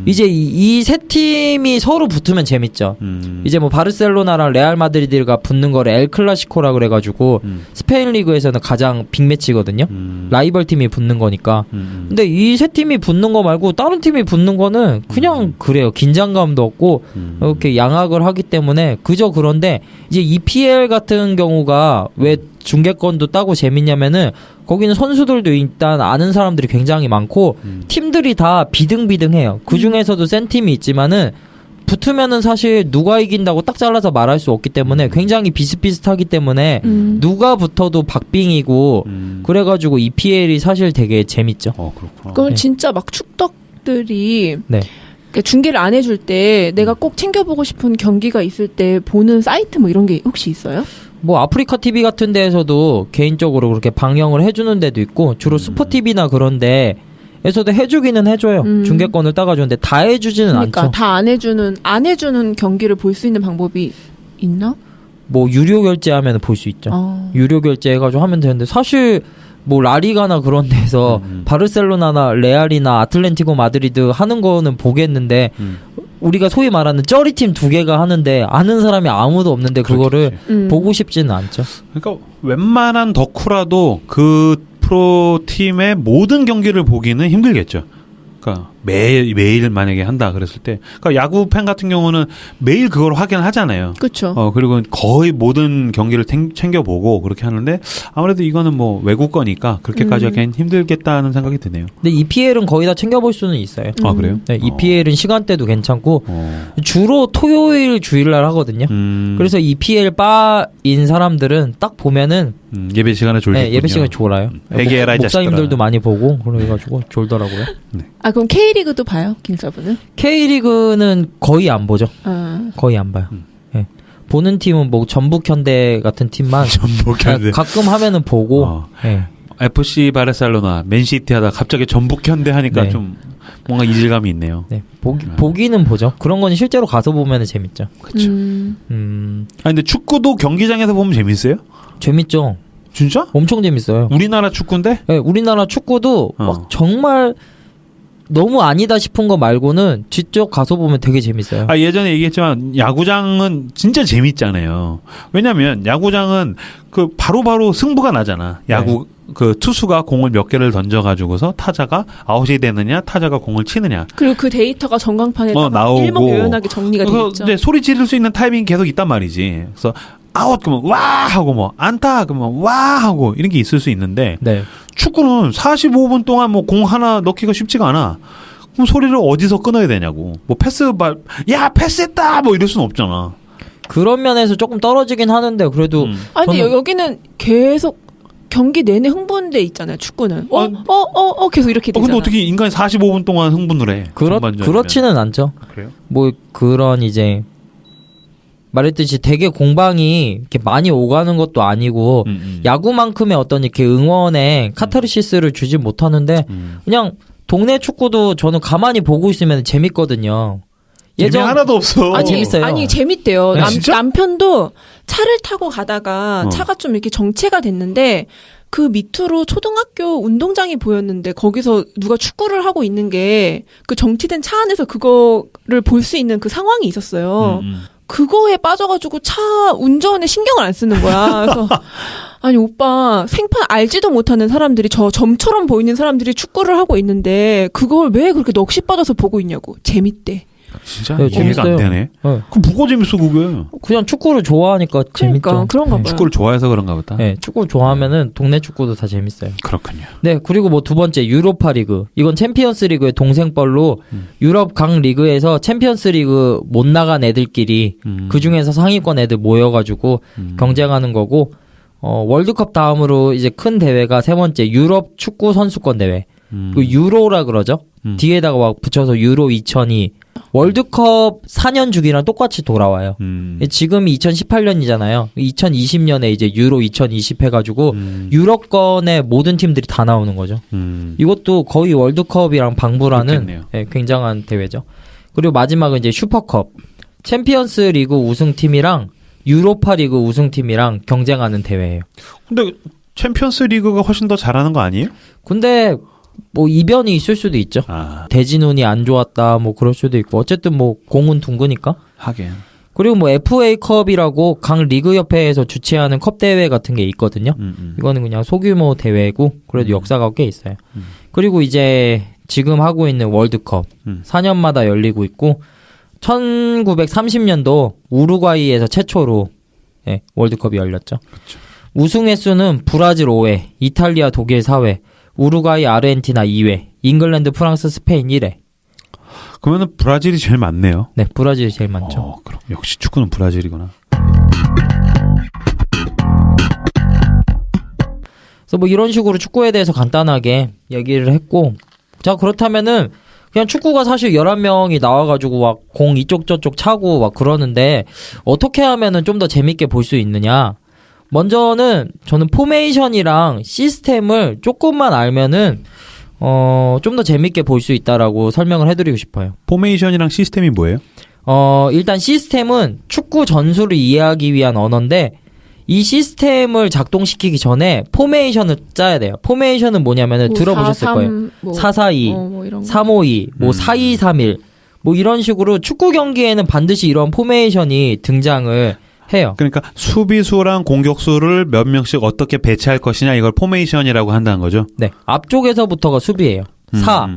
Speaker 3: 이제 이 세 팀이 서로 붙으면 재밌죠. 이제 뭐 바르셀로나랑 레알 마드리드가 붙는 거를 엘 클라시코라 그래가지고 스페인 리그에서는 가장 빅매치거든요. 라이벌 팀이 붙는 거니까. 근데 이 세 팀이 붙는 거 말고 다른 팀이 붙는 거는 그냥 그래요. 긴장감도 없고 이렇게 양악을 하기 때문에 그저 그런데 이제 EPL 같은 경우가 왜 중계권도 따고 재밌냐면은 거기는 선수들도 일단 아는 사람들이 굉장히 많고 팀들이 다 비등비등해요. 그 중에서도 센 팀이 있지만은 붙으면은 사실 누가 이긴다고 딱 잘라서 말할 수 없기 때문에 굉장히 비슷비슷하기 때문에 누가 붙어도 박빙이고 그래가지고 EPL이 사실 되게 재밌죠.
Speaker 1: 그렇구나.
Speaker 4: 그럼
Speaker 3: 네.
Speaker 4: 진짜 막 축덕들이
Speaker 3: 네.
Speaker 4: 그러니까 중계를 안 해줄 때 내가 꼭 챙겨보고 싶은 경기가 있을 때 보는 사이트 뭐 이런 게 혹시 있어요?
Speaker 3: 뭐 아프리카 TV 같은 데에서도 개인적으로 그렇게 방영을 해주는 데도 있고 주로 스포 TV나 그런 데에서도 해주기는 해줘요. 중계권을 따가주는데 다 해주지는
Speaker 4: 그러니까
Speaker 3: 않죠.
Speaker 4: 다 안 해주는 경기를 볼 수 있는 방법이 있나?
Speaker 3: 뭐 유료 결제하면 볼 수 있죠. 유료 결제해가지고 하면 되는데 사실 뭐 라리가나 그런 데서 바르셀로나나 레알이나 아틀레티코 마드리드 하는 거는 보겠는데 우리가 소위 말하는 쩌리팀 2개가 하는데 아는 사람이 아무도 없는데 그거를 보고 싶지는 않죠.
Speaker 1: 그러니까 웬만한 덕후라도 그 프로팀의 모든 경기를 보기는 힘들겠죠. 그러니까 매일 만약에 한다 그랬을 때, 그러니까 야구 팬 같은 경우는 매일 그걸 확인하잖아요.
Speaker 4: 그렇죠.
Speaker 1: 그리고 거의 모든 경기를 챙겨보고 그렇게 하는데 아무래도 이거는 뭐 외국 거니까 그렇게까지 하기엔 힘들겠다는 생각이 드네요.
Speaker 3: 근데 EPL은 거의 다 챙겨볼 수는 있어요.
Speaker 1: 아, 그래요?
Speaker 3: 네, EPL은 시간대도 괜찮고 주로 토요일 주일날 하거든요. 그래서 EPL 바인 사람들은 딱 보면은
Speaker 1: 예배 시간에 졸겠군요.
Speaker 3: 네, 예배 시간에 졸아요.
Speaker 1: 회개해라, 이
Speaker 3: 목사님들도
Speaker 1: 자식들아.
Speaker 3: 많이 보고 그래가지고 졸더라고요.
Speaker 4: 아 그럼 K리그도 봐요, 김사부는?
Speaker 3: K리그는 거의 안 보죠. 거의 안 봐요. 예. 보는 팀은 뭐 전북현대 같은 팀만
Speaker 1: 전북현대
Speaker 3: 가끔 하면은 보고. 네.
Speaker 1: FC 바르셀로나, 맨시티 하다 갑자기 전북현대 하니까
Speaker 3: 네.
Speaker 1: 좀 뭔가 이질감이 있네요.
Speaker 3: 네. 보기는 보죠. 그런 건 실제로 가서 보면은 재밌죠.
Speaker 1: 그렇죠. 근데 축구도 경기장에서 보면 재밌어요?
Speaker 3: 재밌죠.
Speaker 1: 진짜?
Speaker 3: 엄청 재밌어요.
Speaker 1: 우리나라 축구인데?
Speaker 3: 네, 우리나라 축구도 막 정말 너무 아니다 싶은 거 말고는 직접 가서 보면 되게 재밌어요.
Speaker 1: 예전에 얘기했지만 야구장은 진짜 재밌잖아요. 왜냐면 야구장은 그 바로바로 승부가 나잖아. 야구 그 투수가 공을 몇 개를 던져가지고서 타자가 아웃이 되느냐, 타자가 공을 치느냐.
Speaker 4: 그리고 그 데이터가 전광판에
Speaker 1: 나오고
Speaker 4: 일목요연하게 정리가 돼 있죠.
Speaker 1: 이제 소리 지를 수 있는 타이밍이 계속 있단 말이지. 그래서 아웃 그러면 와 하고 뭐 안타 그러면 와 하고 이런 게 있을 수 있는데
Speaker 3: 네.
Speaker 1: 축구는 45분 동안 뭐 공 하나 넣기가 쉽지가 않아. 그럼 소리를 어디서 끊어야 되냐고. 뭐 패스했다 뭐 이럴 수는 없잖아.
Speaker 3: 그런 면에서 조금 떨어지긴 하는데 그래도
Speaker 4: 근데 여기는 계속 경기 내내 흥분돼 있잖아요. 축구는 계속 이렇게 되잖아.
Speaker 1: 근데 어떻게 인간이 45분 동안 흥분을 해?
Speaker 3: 그렇지는 않죠.
Speaker 1: 그래요?
Speaker 3: 뭐 그런 이제 말했듯이 되게 공방이 이렇게 많이 오가는 것도 아니고 야구만큼의 어떤 이렇게 응원에 카타르시스를 주지 못하는데 그냥 동네 축구도 저는 가만히 보고 있으면 재밌거든요.
Speaker 1: 재미 하나도 없어.
Speaker 3: 재밌어요.
Speaker 4: 아니 재밌대요.
Speaker 1: 네,
Speaker 4: 남편도 차를 타고 가다가 차가 좀 이렇게 정체가 됐는데 그 밑으로 초등학교 운동장이 보였는데 거기서 누가 축구를 하고 있는 게 그 정치된 차 안에서 그거를 볼 수 있는 그 상황이 있었어요. 그거에 빠져가지고 차 운전에 신경을 안 쓰는 거야. 그래서 아니 오빠 생판 알지도 못하는 사람들이 저 점처럼 보이는 사람들이 축구를 하고 있는데 그걸 왜 그렇게 넋이 빠져서 보고 있냐고. 재밌대.
Speaker 1: 진짜 이해가 안 되네. 네. 그 뭐가 재밌어 그게?
Speaker 3: 그냥 축구를 좋아하니까 재밌죠.
Speaker 4: 그런가 봐요.
Speaker 1: 축구를 좋아해서 그런가 보다.
Speaker 3: 네, 축구를 좋아하면은 동네 축구도 다 재밌어요.
Speaker 1: 그렇군요.
Speaker 3: 네, 그리고 뭐 두 번째 유로파 리그. 이건 챔피언스 리그의 동생벌로 유럽 각 리그에서 챔피언스 리그 못 나간 애들끼리 그 중에서 상위권 애들 모여가지고 경쟁하는 거고. 월드컵 다음으로 이제 큰 대회가 세 번째 유럽 축구 선수권 대회. 그 유로라 그러죠. 뒤에다가 막 붙여서 유로 2002. 월드컵 4년 주기랑 똑같이 돌아와요. 지금이 2018년이잖아요. 2020년에 이제 유로 2020 해가지고 유럽권의 모든 팀들이 다 나오는 거죠. 이것도 거의 월드컵이랑 방불하는 굉장한 대회죠. 그리고 마지막은 이제 슈퍼컵. 챔피언스 리그 우승팀이랑 유로파 리그 우승팀이랑 경쟁하는 대회예요.
Speaker 1: 근데 챔피언스 리그가 훨씬 더 잘하는 거 아니에요?
Speaker 3: 근데 뭐 이변이 있을 수도 있죠. 대진운이 안 좋았다 뭐 그럴 수도 있고 어쨌든 뭐 공은 둥그니까.
Speaker 1: 하긴.
Speaker 3: 그리고 뭐 FA컵이라고 각 리그 협회에서 주최하는 컵 대회 같은 게 있거든요. 이거는 그냥 소규모 대회고 그래도 역사가 꽤 있어요. 그리고 이제 지금 하고 있는 월드컵 4년마다 열리고 있고 1930년도 우루과이에서 최초로 월드컵이 열렸죠. 그쵸. 우승 횟수는 브라질 5회, 이탈리아, 독일 4회, 우루과이, 아르헨티나 2회, 잉글랜드, 프랑스, 스페인 1회.
Speaker 1: 그러면은 브라질이 제일 많네요.
Speaker 3: 네, 브라질이 제일 많죠.
Speaker 1: 그럼 역시 축구는 브라질이구나.
Speaker 3: 그래서 뭐 이런 식으로 축구에 대해서 간단하게 얘기를 했고, 자 그렇다면은 그냥 축구가 사실 11명이 나와가지고 막 공 이쪽 저쪽 차고 막 그러는데 어떻게 하면은 좀 더 재밌게 볼 수 있느냐? 먼저는 저는 포메이션이랑 시스템을 조금만 알면은 좀 더 재밌게 볼 수 있다라고 설명을 해드리고 싶어요.
Speaker 1: 포메이션이랑 시스템이 뭐예요?
Speaker 3: 일단 시스템은 축구 전술을 이해하기 위한 언어인데 이 시스템을 작동시키기 전에 포메이션을 짜야 돼요. 포메이션은 뭐냐면은
Speaker 4: 뭐
Speaker 3: 들어보셨을
Speaker 4: 4, 3,
Speaker 3: 거예요.
Speaker 4: 뭐
Speaker 3: 442,
Speaker 4: 뭐 이런 거.
Speaker 3: 352, 뭐 4231, 뭐 이런 식으로 축구 경기에는 반드시 이런 포메이션이 등장을 해요.
Speaker 1: 그러니까 수비수랑 공격수를 몇 명씩 어떻게 배치할 것이냐 이걸 포메이션이라고 한다는 거죠.
Speaker 3: 네. 앞쪽에서부터가 수비예요. 4,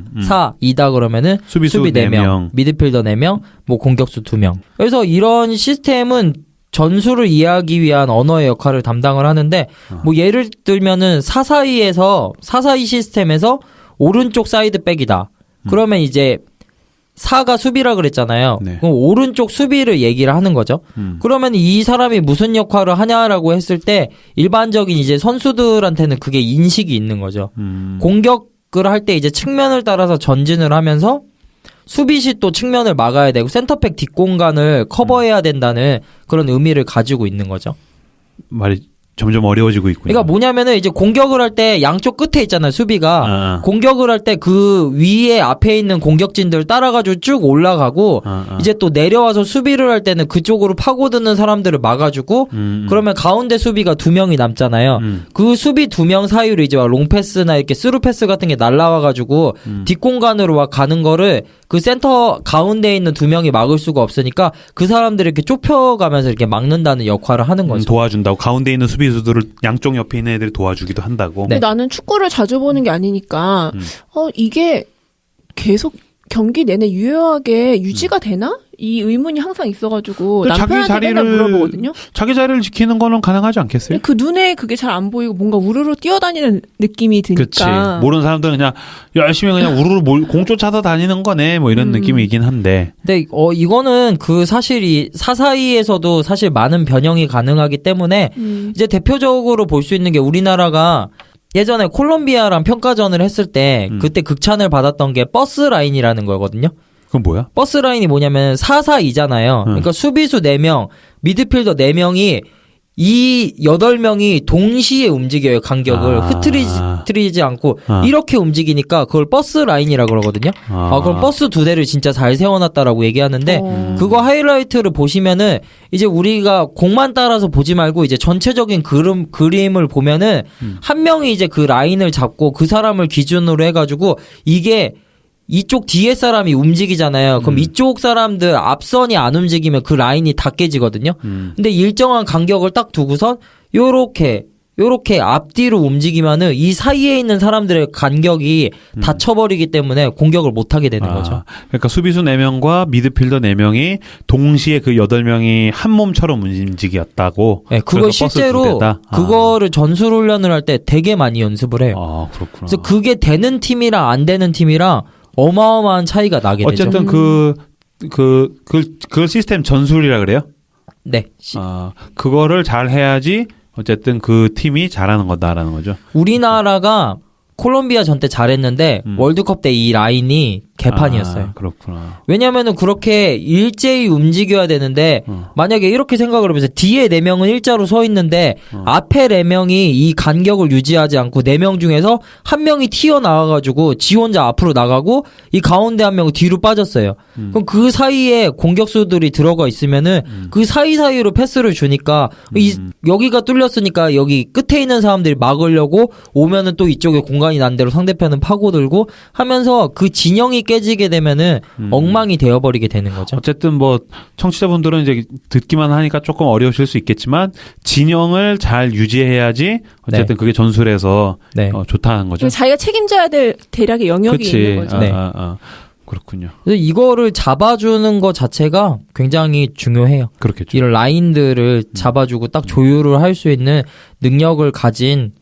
Speaker 3: 2다 그러면은
Speaker 1: 수비
Speaker 3: 4명, 미드필더 4명, 뭐 공격수 2명. 그래서 이런 시스템은 전술을 이해하기 위한 언어의 역할을 담당을 하는데 뭐 예를 들면은 442에서 442 시스템에서 오른쪽 사이드 백이다. 그러면 이제 4가 수비라 그랬잖아요.
Speaker 1: 네.
Speaker 3: 그럼 오른쪽 수비를 얘기를 하는 거죠. 그러면 이 사람이 무슨 역할을 하냐라고 했을 때 일반적인 이제 선수들한테는 그게 인식이 있는 거죠. 공격을 할 때 이제 측면을 따라서 전진을 하면서 수비시 또 측면을 막아야 되고 센터백 뒷공간을 커버해야 된다는 그런 의미를 가지고 있는 거죠.
Speaker 1: 말이 점점 어려워지고 있군요.
Speaker 3: 그러니까 뭐냐면은 이제 공격을 할 때 양쪽 끝에 있잖아요, 수비가. 공격을 할 때 그 위에 앞에 있는 공격진들 따라가지고 쭉 올라가고 이제 또 내려와서 수비를 할 때는 그쪽으로 파고드는 사람들을 막아주고 그러면 가운데 수비가 2명이 남잖아요. 그 수비 2명 사이로 이제 롱패스나 이렇게 스루패스 같은 게 날라와가지고 뒷공간으로 와 가는 거를 그 센터 가운데에 있는 2명이 막을 수가 없으니까 그 사람들을 이렇게 좁혀가면서 이렇게 막는다는 역할을 하는 거죠.
Speaker 1: 도와준다고. 가운데 있는 수비수들을 양쪽 옆에 있는 애들이 도와주기도 한다고.
Speaker 4: 근데 나는 축구를 자주 보는 게 아니니까 이게 계속 경기 내내 유효하게 유지가 되나? 이 의문이 항상 있어가지고 남편한테 맨날 물어보거든요.
Speaker 1: 자기 자리를 지키는 거는 가능하지 않겠어요?
Speaker 4: 그 눈에 그게 잘 안 보이고 뭔가 우르르 뛰어다니는 느낌이 드니까.
Speaker 1: 그치. 모르는 사람들은 그냥 열심히 그냥 우르르 공 쫓아서 다니는 거네 뭐 이런 느낌이긴 한데.
Speaker 3: 근데 이거는 그 사실이 사사이에서도 사실 많은 변형이 가능하기 때문에 이제 대표적으로 볼 수 있는 게 우리나라가 예전에 콜롬비아랑 평가전을 했을 때 그때 극찬을 받았던 게 버스 라인이라는 거거든요.
Speaker 1: 그건 뭐야?
Speaker 3: 버스 라인이 뭐냐면 4-4-2잖아요. 그러니까 수비수 4명, 미드필더 4명이 이 8명이 동시에 움직여요. 간격을 흐트리지 않고 이렇게 움직이니까 그걸 버스 라인이라고 그러거든요. 그럼 버스 2대를 진짜 잘 세워놨다라고 얘기하는데 그거 하이라이트를 보시면은 이제 우리가 공만 따라서 보지 말고 이제 전체적인 그림을 보면은 한 명이 이제 그 라인을 잡고 그 사람을 기준으로 해가지고 이게 이쪽 뒤에 사람이 움직이잖아요. 그럼 이쪽 사람들 앞선이 안 움직이면 그 라인이 다 깨지거든요. 근데 일정한 간격을 딱 두고선 요렇게 앞뒤로 움직이면은 이 사이에 있는 사람들의 간격이 닫혀버리기 때문에 공격을 못하게 되는 거죠.
Speaker 1: 그러니까 수비수 4명과 미드필더 4명이 동시에 그 8명이 한 몸처럼 움직였다고.
Speaker 3: 네, 그걸 실제로 그거를 전술 훈련을 할 때 되게 많이 연습을 해요.
Speaker 1: 그렇구나.
Speaker 3: 그래서 그게 되는 팀이랑 안 되는 팀이랑 어마어마한 차이가 나게 되죠.
Speaker 1: 어쨌든 그 시스템 전술이라 그래요?
Speaker 3: 네.
Speaker 1: 그거를 잘 해야지 어쨌든 그 팀이 잘하는 거다라는 거죠.
Speaker 3: 우리나라가 콜롬비아 전 때 잘했는데 월드컵 때 이 라인이 개판이었어요.
Speaker 1: 그렇구나.
Speaker 3: 왜냐면은 그렇게 일제히 움직여야 되는데 만약에 이렇게 생각을 하면서 뒤에 4명은 일자로 서 있는데 앞에 4명이 이 간격을 유지하지 않고 4명 중에서 한 명이 튀어나와가지고 지 혼자 앞으로 나가고 이 가운데 한 명은 뒤로 빠졌어요. 그럼 그 사이에 공격수들이 들어가 있으면은 그 사이사이로 패스를 주니까 여기가 뚫렸으니까 여기 끝에 있는 사람들이 막으려고 오면은 또 이쪽에 공간이 난 대로 상대편은 파고들고 하면서 그 진영이 깨지게 되면은 엉망이 되어버리게 되는 거죠.
Speaker 1: 어쨌든 뭐 청취자분들은 이제 듣기만 하니까 조금 어려우실 수 있겠지만 진영을 잘 유지해야지 어쨌든 그게 전술에서 좋다는 거죠.
Speaker 4: 자기가 책임져야 될 대략의 영역이 있는 거죠.
Speaker 1: 그렇군요.
Speaker 3: 그래서 이거를 잡아주는 것 자체가 굉장히 중요해요.
Speaker 1: 그렇겠죠.
Speaker 3: 이런 라인들을 잡아주고 딱 조율을 할 수 있는 능력을 가진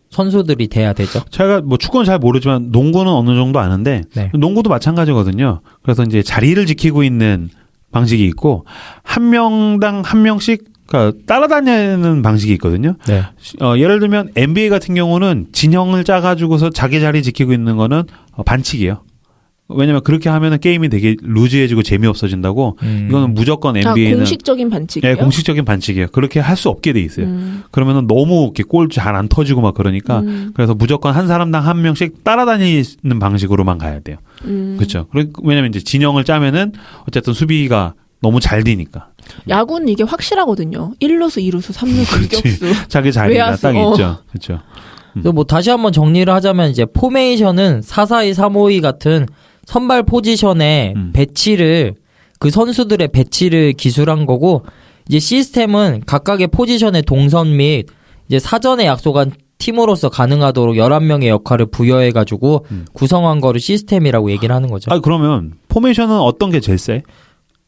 Speaker 3: 선수들이 돼야 되죠.
Speaker 1: 제가 뭐 축구는 잘 모르지만 농구는 어느 정도 아는데 농구도 마찬가지거든요. 그래서 이제 자리를 지키고 있는 방식이 있고 한 명당 한 명씩 그러니까 따라다니는 방식이 있거든요. 예를 들면 NBA 같은 경우는 진영을 짜가지고서 자기 자리 지키고 있는 거는 반칙이에요. 왜냐면 그렇게 하면은 게임이 되게 루즈해지고 재미없어진다고. 이거는 무조건 NBA는
Speaker 4: 공식적인 반칙이에요.
Speaker 1: 네, 공식적인 반칙이에요. 그렇게 할 수 없게 돼 있어요. 그러면은 너무 이렇게 골 잘 안 터지고 막 그러니까 그래서 무조건 한 사람당 한 명씩 따라다니는 방식으로만 가야 돼요. 그렇죠. 왜냐면 이제 진영을 짜면은 어쨌든 수비가 너무 잘 되니까.
Speaker 4: 야구는 이게 확실하거든요. 1루수, 2루수, 3루수, 유격수.
Speaker 1: 자기 자리가 딱 있죠. 그렇죠.
Speaker 3: 뭐 다시 한번 정리를 하자면 이제 포메이션은 4-4-2, 3-5-2 같은 선발 포지션의 배치를 그 선수들의 배치를 기술한 거고 이제 시스템은 각각의 포지션의 동선 및 이제 사전에 약속한 팀으로서 가능하도록 11명의 역할을 부여해가지고 구성한 거를 시스템이라고 얘기를 하는 거죠.
Speaker 1: 그러면 포메이션은 어떤 게 제일 세?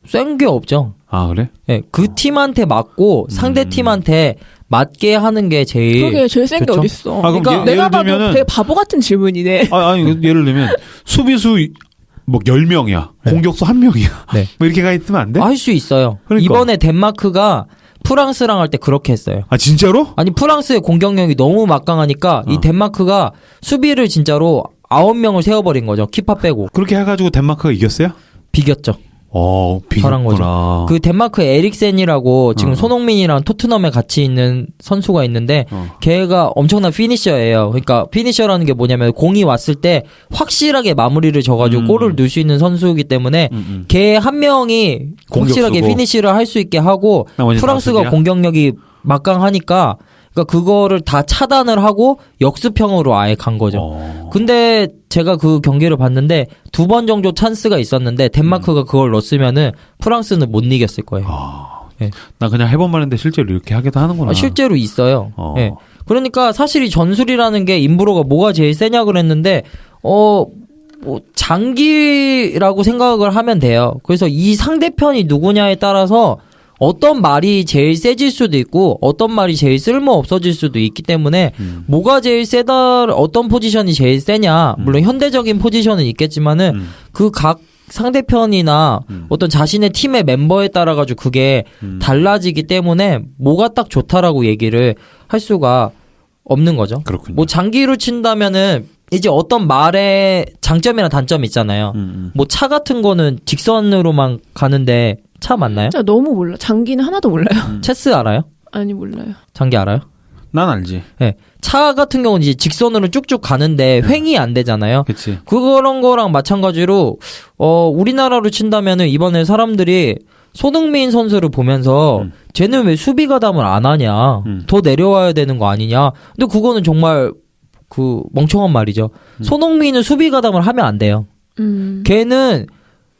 Speaker 3: 센 게 없죠.
Speaker 1: 그래?
Speaker 3: 네, 그 팀한테 맞고 상대 팀한테 맞게 하는 게 제일.
Speaker 4: 그게 제일 센 게 어딨어. 그러니까 내가 봐도 되게 바보 같은 질문이네.
Speaker 1: 아니 예를 들면 수비수 뭐 10명이야. 공격수 1명이야. 뭐 이렇게 가 있으면 안 돼?
Speaker 3: 할 수 있어요. 그러니까. 이번에 덴마크가 프랑스랑 할 때 그렇게 했어요.
Speaker 1: 진짜로?
Speaker 3: 아니 프랑스의 공격력이 너무 막강하니까 이 덴마크가 수비를 진짜로 9명을 세워버린 거죠. 키파 빼고.
Speaker 1: 그렇게 해가지고 덴마크가 이겼어요?
Speaker 3: 비겼죠.
Speaker 1: 비겼구나.
Speaker 3: 거죠. 그 덴마크 에릭센이라고 지금 손흥민이랑 토트넘에 같이 있는 선수가 있는데 걔가 엄청난 피니셔예요. 그러니까 피니셔라는 게 뭐냐면 공이 왔을 때 확실하게 마무리를 져가지고 골을 넣을 수 있는 선수이기 때문에 걔 한 명이 확실하게
Speaker 1: 공격수고.
Speaker 3: 피니시를 할 수 있게 하고
Speaker 1: 나머지는
Speaker 3: 프랑스가
Speaker 1: 다수야?
Speaker 3: 공격력이 막강하니까 그러니까 그거를 다 차단을 하고 역습형으로 아예 간 거죠. 근데 제가 그 경기를 봤는데 2번 정도 찬스가 있었는데 덴마크가 그걸 넣었으면은 프랑스는 못 이겼을 거예요. 네.
Speaker 1: 나 그냥 해본만 했는데 실제로 이렇게 하기도 하는구나.
Speaker 3: 실제로 있어요. 네. 그러니까 사실 이 전술이라는 게 인브로가 뭐가 제일 세냐 그랬는데 뭐 장기라고 생각을 하면 돼요. 그래서 이 상대편이 누구냐에 따라서 어떤 말이 제일 세질 수도 있고 어떤 말이 제일 쓸모 없어질 수도 있기 때문에 뭐가 제일 세다, 어떤 포지션이 제일 세냐, 물론 현대적인 포지션은 있겠지만은 그 각 상대편이나 어떤 자신의 팀의 멤버에 따라 가지고 그게 달라지기 때문에 뭐가 딱 좋다라고 얘기를 할 수가 없는 거죠.
Speaker 1: 그렇군요.
Speaker 3: 뭐 장기로 친다면은 이제 어떤 말의 장점이나 단점이 있잖아요. 뭐 차 같은 거는 직선으로만 가는데 차 맞나요?
Speaker 4: 진짜 너무 몰라. 장기는 하나도 몰라요.
Speaker 3: 체스 알아요?
Speaker 4: 아니 몰라요.
Speaker 3: 장기 알아요?
Speaker 1: 난 알지.
Speaker 3: 네. 차 같은 경우는 이제 직선으로 쭉쭉 가는데 횡이 안 되잖아요.
Speaker 1: 그치.
Speaker 3: 그런 거랑 마찬가지로 우리나라로 친다면은 이번에 사람들이 손흥민 선수를 보면서 쟤는 왜 수비 가담을 안 하냐, 더 내려와야 되는 거 아니냐. 근데 그거는 정말 그 멍청한 말이죠. 손흥민은 수비 가담을 하면 안 돼요. 걔는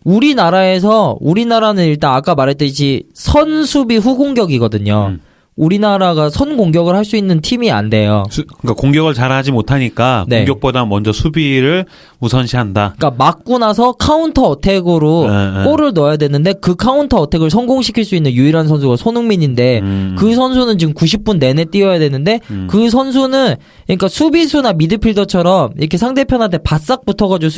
Speaker 3: 우리나라는 일단 아까 말했듯이 선수비 후공격이거든요. 우리나라가 선 공격을 할 수 있는 팀이 안 돼요.
Speaker 1: 그러니까 공격을 잘하지 못하니까
Speaker 3: 네.
Speaker 1: 공격보다 먼저 수비를 우선시한다.
Speaker 3: 그러니까 맞고 나서 카운터 어택으로 골을 넣어야 되는데 그 카운터 어택을 성공시킬 수 있는 유일한 선수가 손흥민인데 그 선수는 지금 90분 내내 뛰어야 되는데 그 선수는 그러니까 수비수나 미드필더처럼 이렇게 상대편한테 바싹 붙어가지고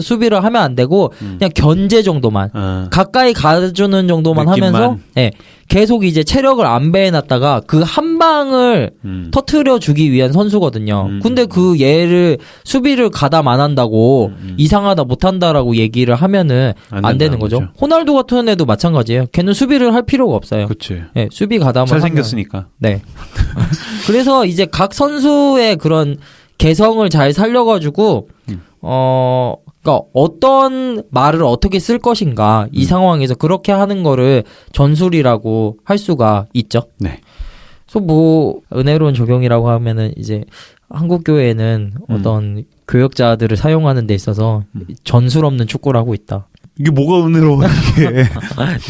Speaker 3: 수비를 하면 안 되고 그냥 견제 정도만 가까이 가주는 정도만
Speaker 1: 느낌만.
Speaker 3: 하면서 네, 계속 이제 체력을 안배해놨다가 그 한 방을 터트려 주기 위한 선수거든요. 근데 그 얘를 수비를 가담 안 한다고 이상하다 못한다라고 얘기를 하면은 안 되는 거죠. 호날두 같은 애도 마찬가지예요. 걔는 수비를 할 필요가 없어요.
Speaker 1: 그치.
Speaker 3: 네, 수비 가담을
Speaker 1: 잘생겼으니까.
Speaker 3: 네. 그래서 이제 각 선수의 그런 개성을 잘 살려가지고 그러니까 어떤 말을 어떻게 쓸 것인가 이 상황에서 그렇게 하는 거를 전술이라고 할 수가 있죠.
Speaker 1: 네.
Speaker 3: 그래서 뭐 은혜로운 적용이라고 하면은 이제 한국 교회는 어떤 교역자들을 사용하는 데 있어서 전술 없는 축구를 하고 있다.
Speaker 1: 이게 뭐가 은혜로워 이게.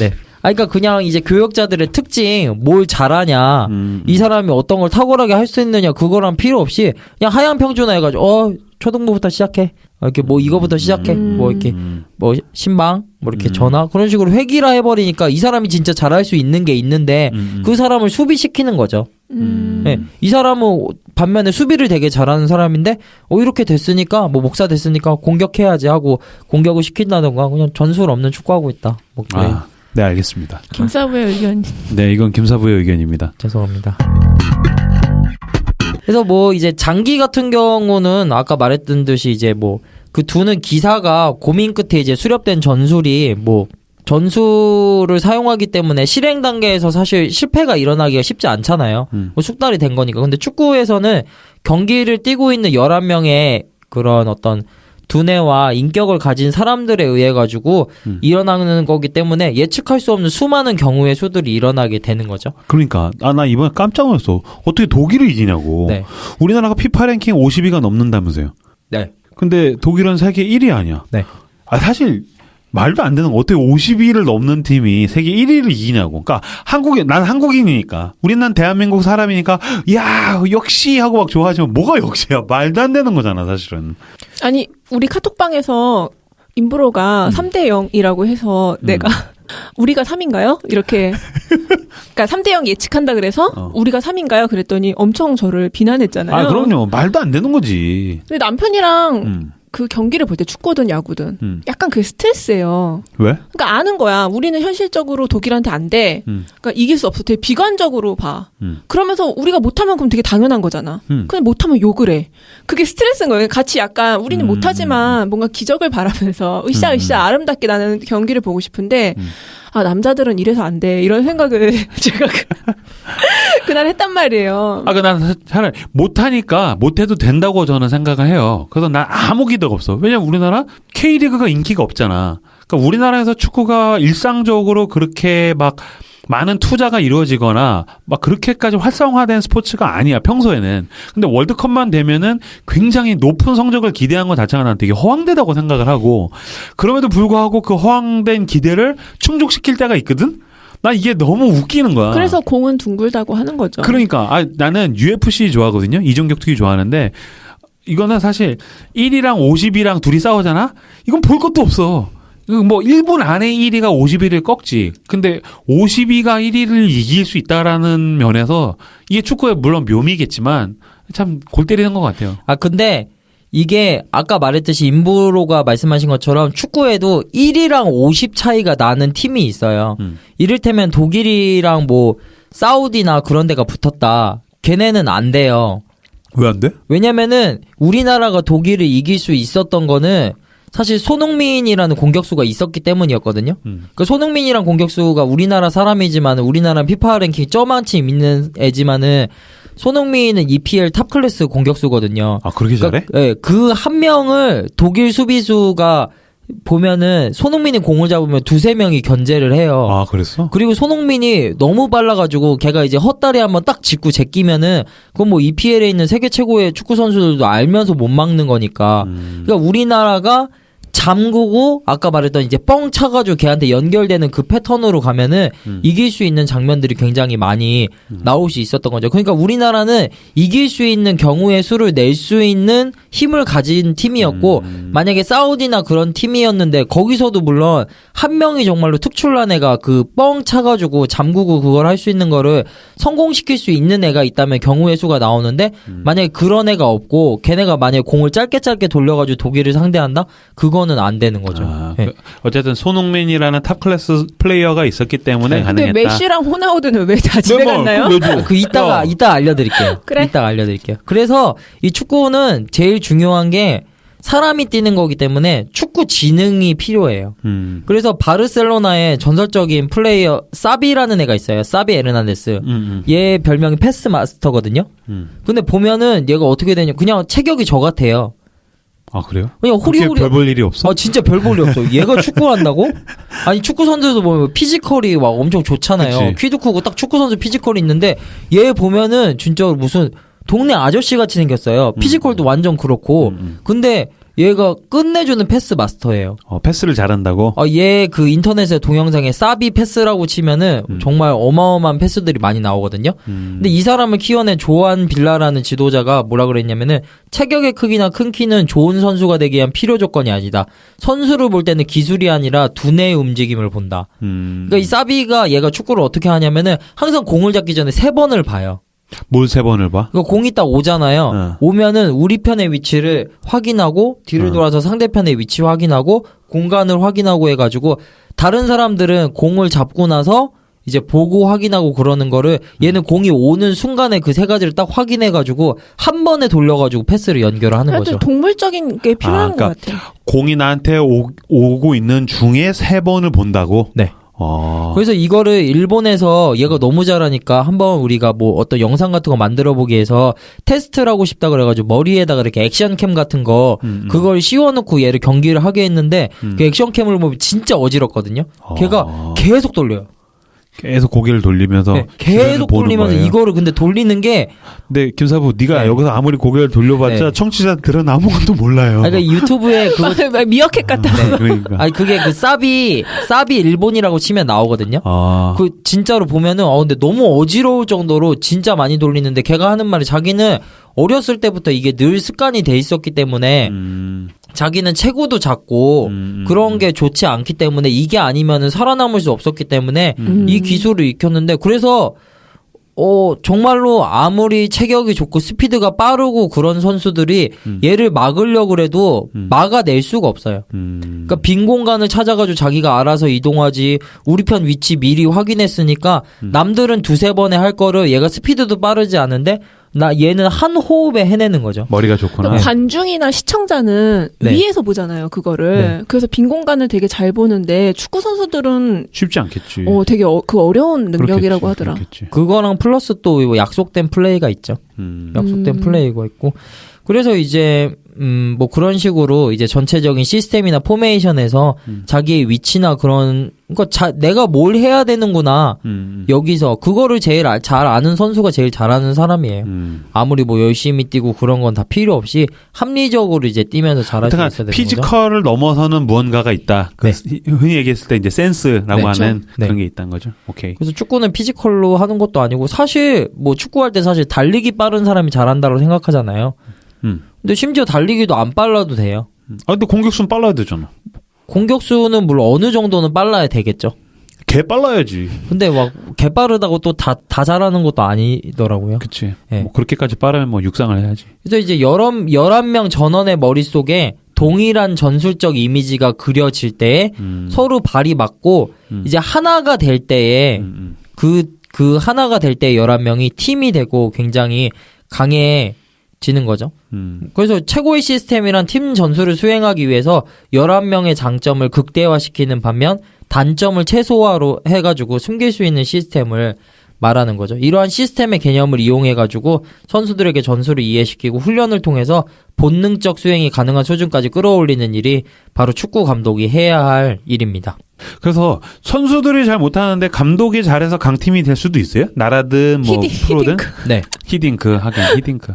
Speaker 3: 네. 그러니까 그냥 이제 교역자들의 특징, 뭘 잘하냐, 이 사람이 어떤 걸 탁월하게 할 수 있느냐, 그거랑 필요 없이 그냥 하향 평준화해가지고 초등부부터 시작해. 이렇게 뭐 이거부터 시작해. 뭐 이렇게 뭐 신방, 뭐 이렇게 전화 그런 식으로 회기라 해버리니까 이 사람이 진짜 잘할 수 있는 게 있는데 그 사람을 수비시키는 거죠. 네. 이 사람은 반면에 수비를 되게 잘하는 사람인데 이렇게 됐으니까 뭐 목사 됐으니까 공격해야지 하고 공격을 시킨다던가 그냥 전술 없는 축구하고 있다. 뭐 그래.
Speaker 1: 네, 알겠습니다.
Speaker 4: 김사부의 의견.
Speaker 1: 네, 이건 김사부의 의견입니다.
Speaker 3: 죄송합니다. 그래서 뭐 이제 장기 같은 경우는 아까 말했던 듯이 이제 뭐 그 두는 기사가 고민 끝에 이제 수렵된 전술이 뭐 전술을 사용하기 때문에 실행 단계에서 사실 실패가 일어나기가 쉽지 않잖아요. 뭐 숙달이 된 거니까. 근데 축구에서는 경기를 뛰고 있는 11명의 그런 어떤 두뇌와 인격을 가진 사람들에 의해 가지고 일어나는 거기 때문에 예측할 수 없는 수많은 경우의 수들이 일어나게 되는 거죠.
Speaker 1: 그러니까 나 이번에 깜짝 놀랐어. 어떻게 독일을 이기냐고.
Speaker 3: 네.
Speaker 1: 우리나라가 피파 랭킹 50위가 넘는다면서요.
Speaker 3: 네.
Speaker 1: 근데 독일은 세계 1위 아니야.
Speaker 3: 네.
Speaker 1: 사실 말도 안 되는 거 어떻게 50위를 넘는 팀이 세계 1위를 이기냐고. 그러니까 난 한국인이니까. 난 대한민국 사람이니까 야 역시 하고 막 좋아하지만 뭐가 역시야. 말도 안 되는 거잖아 사실은.
Speaker 4: 아니 우리 카톡방에서 인브로가 3대 0이라고 해서 내가 우리가 3인가요? 이렇게 그러니까 3대 0 예측한다 그래서 우리가 3인가요? 그랬더니 엄청 저를 비난했잖아요.
Speaker 1: 그럼요. 말도 안 되는 거지.
Speaker 4: 근데 남편이랑 그 경기를 볼 때 축구든 야구든 약간 그게 스트레스예요.
Speaker 1: 왜?
Speaker 4: 그러니까 아는 거야. 우리는 현실적으로 독일한테 안 돼. 그러니까 이길 수 없어. 되게 비관적으로 봐. 그러면서 우리가 못하면 그럼 되게 당연한 거잖아. 근데 못하면 욕을 해. 그게 스트레스인 거예요. 같이 약간 우리는 못하지만 뭔가 기적을 바라면서 으쌰으쌰 아름답게 나는 경기를 보고 싶은데 아 남자들은 이래서 안 돼. 이런 생각을 제가 그날 했단 말이에요.
Speaker 1: 난 차라리 못하니까 못해도 된다고 저는 생각을 해요. 그래서 난 아무 기대가 없어. 왜냐면 우리나라 K리그가 인기가 없잖아. 그러니까 우리나라에서 축구가 일상적으로 그렇게 막 많은 투자가 이루어지거나 막 그렇게까지 활성화된 스포츠가 아니야 평소에는. 근데 월드컵만 되면은 굉장히 높은 성적을 기대한 것 자체가 난 되게 허황되다고 생각을 하고, 그럼에도 불구하고 그 허황된 기대를 충족시킬 때가 있거든. 난 이게 너무 웃기는 거야.
Speaker 4: 그래서 공은 둥글다고 하는 거죠.
Speaker 1: 그러니까 나는 UFC 좋아하거든요. 이종격투기 좋아하는데 이거는 사실 1위랑 50위랑 둘이 싸우잖아. 이건 볼 것도 없어. 뭐 1분 안에 1위가 51위를 꺾지. 근데 50위가 1위를 이길 수 있다라는 면에서 이게 축구의 물론 묘미겠지만 참 골 때리는 것 같아요.
Speaker 3: 근데 이게 아까 말했듯이 임브로가 말씀하신 것처럼 축구에도 1위랑 50 차이가 나는 팀이 있어요. 이를테면 독일이랑 뭐 사우디나 그런 데가 붙었다. 걔네는 안 돼요.
Speaker 1: 왜 안 돼?
Speaker 3: 왜냐면은 우리나라가 독일을 이길 수 있었던 거는 사실 손흥민이라는 공격수가 있었기 때문이었거든요. 그 손흥민이란 공격수가 우리나라 사람이지만 우리나라 피파 랭킹 점한치 있는 애지만은 손흥민은 EPL 탑 클래스 공격수거든요.
Speaker 1: 그렇게 잘해?
Speaker 3: 네, 그 한 명을 독일 수비수가 보면은 손흥민이 공을 잡으면 두세 명이 견제를 해요.
Speaker 1: 그랬어?
Speaker 3: 그리고 손흥민이 너무 빨라가지고 걔가 이제 헛다리 한번 딱 짚고 제끼면은 그건 뭐 EPL에 있는 세계 최고의 축구 선수들도 알면서 못 막는 거니까. 그러니까 우리나라가 잠그고 아까 말했던 이제 뻥 차가지고 걔한테 연결되는 그 패턴으로 가면은 이길 수 있는 장면들이 굉장히 많이 나올 수 있었던 거죠. 그러니까 우리나라는 이길 수 있는 경우의 수를 낼 수 있는 힘을 가진 팀이었고 만약에 사우디나 그런 팀이었는데 거기서도 물론 한 명이 정말로 특출난 애가 그 뻥 차가지고 잠그고 그걸 할 수 있는 거를 성공시킬 수 있는 애가 있다면 경우의 수가 나오는데 만약에 그런 애가 없고 걔네가 만약에 공을 짧게 돌려가지고 독일을 상대한다? 그거는 안 되는 거죠. 네.
Speaker 1: 어쨌든 손흥민이라는 탑 클래스 플레이어가 있었기 때문에 가능했다.
Speaker 4: 근데 메시랑 호나우드는 왜 다 집에 갔나요?
Speaker 3: 이따가 알려드릴게요.
Speaker 4: 그래?
Speaker 3: 이따가 알려드릴게요. 그래서 이 축구는 제일 중요한 게 사람이 뛰는 거기 때문에 축구 지능이 필요해요. 그래서 바르셀로나의 전설적인 플레이어 사비라는 애가 있어요. 사비 에르난데스. 얘 별명이 패스 마스터거든요. 근데 보면은 얘가 어떻게 되냐 그냥 체격이 저 같아요.
Speaker 1: 그래요?
Speaker 3: 그냥 호리호리.
Speaker 1: 별 볼 일이 없어?
Speaker 3: 진짜 별 볼 일 없어. 얘가 축구한다고? 아니 축구 선수도 보면 피지컬이 막 엄청 좋잖아요.
Speaker 1: 그치.
Speaker 3: 키도 크고 딱 축구 선수 피지컬이 있는데 얘 보면은 진짜 무슨 동네 아저씨 같이 생겼어요. 피지컬도 완전 그렇고. 근데 얘가 끝내주는 패스 마스터예요.
Speaker 1: 패스를 잘한다고?
Speaker 3: 얘 그 인터넷에 동영상에 사비 패스라고 치면은 정말 어마어마한 패스들이 많이 나오거든요. 근데 이 사람을 키워낸 조안 빌라라는 지도자가 뭐라 그랬냐면은 체격의 크기나 큰 키는 좋은 선수가 되기 위한 필요 조건이 아니다. 선수를 볼 때는 기술이 아니라 두뇌의 움직임을 본다. 그러니까 이 사비가 얘가 축구를 어떻게 하냐면은 항상 공을 잡기 전에 3번을 봐요.
Speaker 1: 뭘 3번을 봐?
Speaker 3: 공이 딱 오잖아요. 오면은 우리 편의 위치를 확인하고 뒤를 돌아서 상대편의 위치 확인하고 공간을 확인하고 해가지고 다른 사람들은 공을 잡고 나서 이제 보고 확인하고 그러는 거를 얘는 공이 오는 순간에 그 3가지를 딱 확인해가지고 한 번에 돌려가지고 패스를 연결하는 거죠.
Speaker 4: 동물적인 게 필요한
Speaker 1: 그러니까
Speaker 4: 것 같아요.
Speaker 1: 공이 나한테 오고 있는 중에 3번을 본다고?
Speaker 3: 네. 그래서 이거를 일본에서 얘가 너무 잘하니까 한번 우리가 뭐 어떤 영상 같은 거 만들어 보기 위해서 테스트를 하고 싶다 그래가지고 머리에다가 이렇게 액션캠 같은 거 그걸 씌워놓고 얘를 경기를 하게 했는데 그 액션캠을 보면 진짜 어지럽거든요. 걔가 계속 돌려요.
Speaker 1: 계속 고개를 돌리면서
Speaker 3: 계속 돌리면서
Speaker 1: 거예요.
Speaker 3: 이거를 근데 돌리는 게
Speaker 1: 근데 김사부 네가 여기서 아무리 고개를 돌려봤자 청취자들은 아무것도 몰라요.
Speaker 3: 그러니까 유튜브에 그거
Speaker 4: 미어캣 같았어.
Speaker 1: 그러니까.
Speaker 3: 아니 그게 그 사비 일본이라고 치면 나오거든요. 그 진짜로 보면은 근데 너무 어지러울 정도로 진짜 많이 돌리는데 걔가 하는 말이 자기는 어렸을 때부터 이게 늘 습관이 돼 있었기 때문에 자기는 체구도 작고 그런 게 좋지 않기 때문에 이게 아니면은 살아남을 수 없었기 때문에 이 기술을 익혔는데 그래서 정말로 아무리 체격이 좋고 스피드가 빠르고 그런 선수들이 얘를 막으려고 해도 막아낼 수가 없어요. 그러니까 빈 공간을 찾아가지고 자기가 알아서 이동하지, 우리 편 위치 미리 확인했으니까 남들은 두세 번에 할 거를 얘가 스피드도 빠르지 않은데 얘는 한 호흡에 해내는 거죠.
Speaker 1: 머리가 좋구나.
Speaker 4: 그러니까 관중이나 시청자는
Speaker 3: 네.
Speaker 4: 위에서 보잖아요, 그거를.
Speaker 3: 네.
Speaker 4: 그래서 빈 공간을 되게 잘 보는데 축구 선수들은
Speaker 1: 쉽지 않겠지.
Speaker 4: 되게 그 어려운 능력이라고
Speaker 1: 그렇겠지,
Speaker 4: 하더라.
Speaker 1: 그렇겠지.
Speaker 3: 그거랑 플러스 또 약속된 플레이가 있죠. 약속된 플레이가 있고. 그래서 이제 뭐 그런 식으로 이제 전체적인 시스템이나 포메이션에서 자기의 위치나 그런 내가 뭘 해야 되는구나. 여기서 그거를 제일 잘 아는 선수가 제일 잘하는 사람이에요. 아무리 뭐 열심히 뛰고 그런 건 다 필요 없이 합리적으로 이제 뛰면서 잘할 수 있어야 되는 거죠.
Speaker 1: 피지컬을 넘어서는 무언가가 있다.
Speaker 3: 네.
Speaker 1: 흔히 얘기했을 때 이제 센스라고
Speaker 3: 네.
Speaker 1: 하는
Speaker 3: 네.
Speaker 1: 그런 게 있다는 거죠. 오케이.
Speaker 3: 그래서 축구는 피지컬로 하는 것도 아니고 사실 뭐 축구할 때 사실 달리기 빠른 사람이 잘한다고 생각하잖아요. 근데 심지어 달리기도 안 빨라도 돼요.
Speaker 1: 근데 공격수는 빨라야 되잖아.
Speaker 3: 공격수는 물론 어느 정도는 빨라야 되겠죠.
Speaker 1: 개 빨라야지.
Speaker 3: 근데 막 개빠르다고 또 다 잘하는 것도 아니더라고요.
Speaker 1: 그치.
Speaker 3: 네.
Speaker 1: 뭐 그렇게까지 빠르면 뭐 육상을 해야지.
Speaker 3: 그래서 이제 11명 전원의 머릿속에 동일한 전술적 이미지가 그려질 때에 서로 발이 맞고 이제 하나가 될 때에 그 하나가 될 때 11명이 팀이 되고 굉장히 강해지는 거죠. 그래서 최고의 시스템이란 팀 전술을 수행하기 위해서 11명의 장점을 극대화시키는 반면 단점을 최소화로 해가지고 숨길 수 있는 시스템을 말하는 거죠. 이러한 시스템의 개념을 이용해가지고 선수들에게 전술을 이해시키고 훈련을 통해서 본능적 수행이 가능한 수준까지 끌어올리는 일이 바로 축구 감독이 해야 할 일입니다.
Speaker 1: 그래서 선수들이 잘 못하는데 감독이 잘해서 강팀이 될 수도 있어요? 나라든 뭐 프로든?
Speaker 3: 네.
Speaker 1: 히딩크 하긴 히딩크.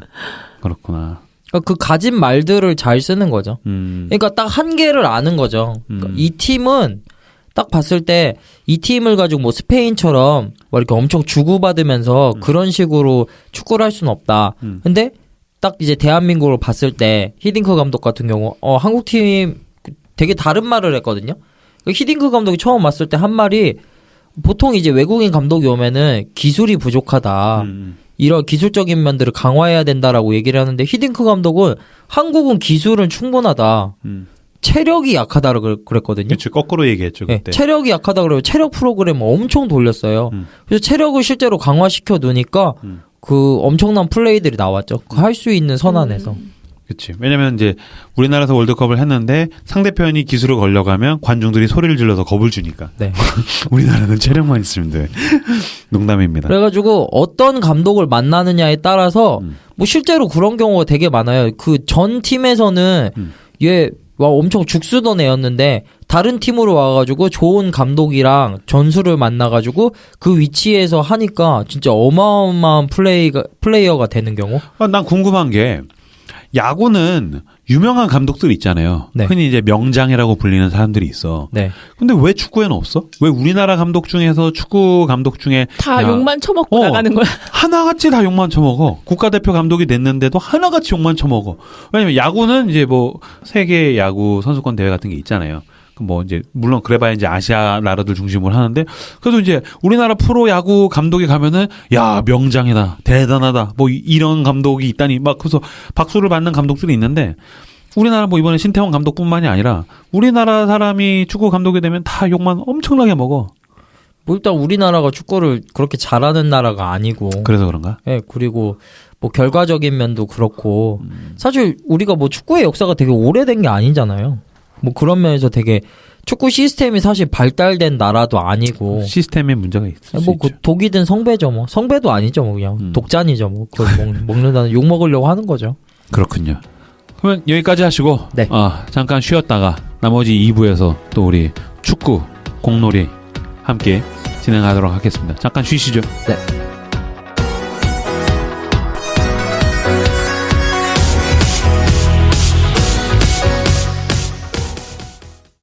Speaker 1: 그렇구나.
Speaker 3: 그러니까 그 가진 말들을 잘 쓰는 거죠. 그러니까 딱 한계를 아는 거죠. 그러니까 이 팀은 딱 봤을 때 이 팀을 가지고 뭐 스페인처럼 뭐 이렇게 엄청 주고받으면서 그런 식으로 축구를 할 수는 없다. 근데 딱 이제 대한민국을 봤을 때 히딩크 감독 같은 경우 한국 팀 되게 다른 말을 했거든요. 히딩크 감독이 처음 왔을 때 한 말이 보통 이제 외국인 감독이 오면은 기술이 부족하다. 이런 기술적인 면들을 강화해야 된다라고 얘기를 하는데 히딩크 감독은 한국은 기술은 충분하다. 체력이 약하다고 그랬거든요.
Speaker 1: 그렇죠. 거꾸로 얘기했죠. 그때.
Speaker 3: 네, 체력이 약하다 그러고 체력 프로그램을 엄청 돌렸어요. 그래서 체력을 실제로 강화시켜 두니까 그 엄청난 플레이들이 나왔죠. 그 할 수 있는 선안에서.
Speaker 1: 그렇지. 왜냐면 이제 우리나라에서 월드컵을 했는데 상대편이 기술을 걸려가면 관중들이 소리를 질러서 겁을 주니까.
Speaker 3: 네.
Speaker 1: 우리나라는 체력만 있으면 돼. 농담입니다.
Speaker 3: 그래가지고 어떤 감독을 만나느냐에 따라서 뭐 실제로 그런 경우가 되게 많아요. 그 전 팀에서는 얘 엄청 죽쓰던 애였는데 다른 팀으로 와가지고 좋은 감독이랑 전술을 만나가지고 그 위치에서 하니까 진짜 어마어마한 플레이어가 되는 경우.
Speaker 1: 난 궁금한 게 야구는 유명한 감독들 있잖아요.
Speaker 3: 네.
Speaker 1: 흔히 이제 명장이라고 불리는 사람들이 있어.
Speaker 3: 네.
Speaker 1: 근데 왜 축구에는 없어? 왜 우리나라 감독 중에서 축구 감독 중에
Speaker 4: 다 욕만 처먹고 나가는 거야.
Speaker 1: 하나같이 다 욕만 처먹어. 국가대표 감독이 됐는데도 하나같이 욕만 처먹어. 왜냐면 야구는 이제 뭐 세계 야구 선수권 대회 같은 게 있잖아요. 뭐 이제 물론 그래봐야 이제 아시아 나라들 중심으로 하는데 그래서 이제 우리나라 프로 야구 감독이 가면은 야 명장이다 대단하다 뭐 이런 감독이 있다니 막 그래서 박수를 받는 감독들이 있는데 우리나라 뭐 이번에 신태용 감독뿐만이 아니라 우리나라 사람이 축구 감독이 되면 다 욕만 엄청나게 먹어.
Speaker 3: 뭐 일단 우리나라가 축구를 그렇게 잘하는 나라가 아니고.
Speaker 1: 그래서 그런가?
Speaker 3: 네, 그리고 뭐 결과적인 면도 그렇고 사실 우리가 뭐 축구의 역사가 되게 오래된 게 아니잖아요. 뭐 그런 면에서 되게 축구 시스템이 사실 발달된 나라도 아니고
Speaker 1: 시스템에 문제가 있을 수
Speaker 3: 뭐
Speaker 1: 있죠.
Speaker 3: 그 독이든 성배죠 뭐 성배도 아니죠 뭐 그냥 독잔이죠 뭐 그걸 먹는다는 욕 먹으려고 하는 거죠.
Speaker 1: 그렇군요. 그러면 여기까지 하시고
Speaker 3: 네.
Speaker 1: 잠깐 쉬었다가 나머지 2부에서 또 우리 축구 공놀이 함께 진행하도록 하겠습니다. 잠깐 쉬시죠.
Speaker 3: 네.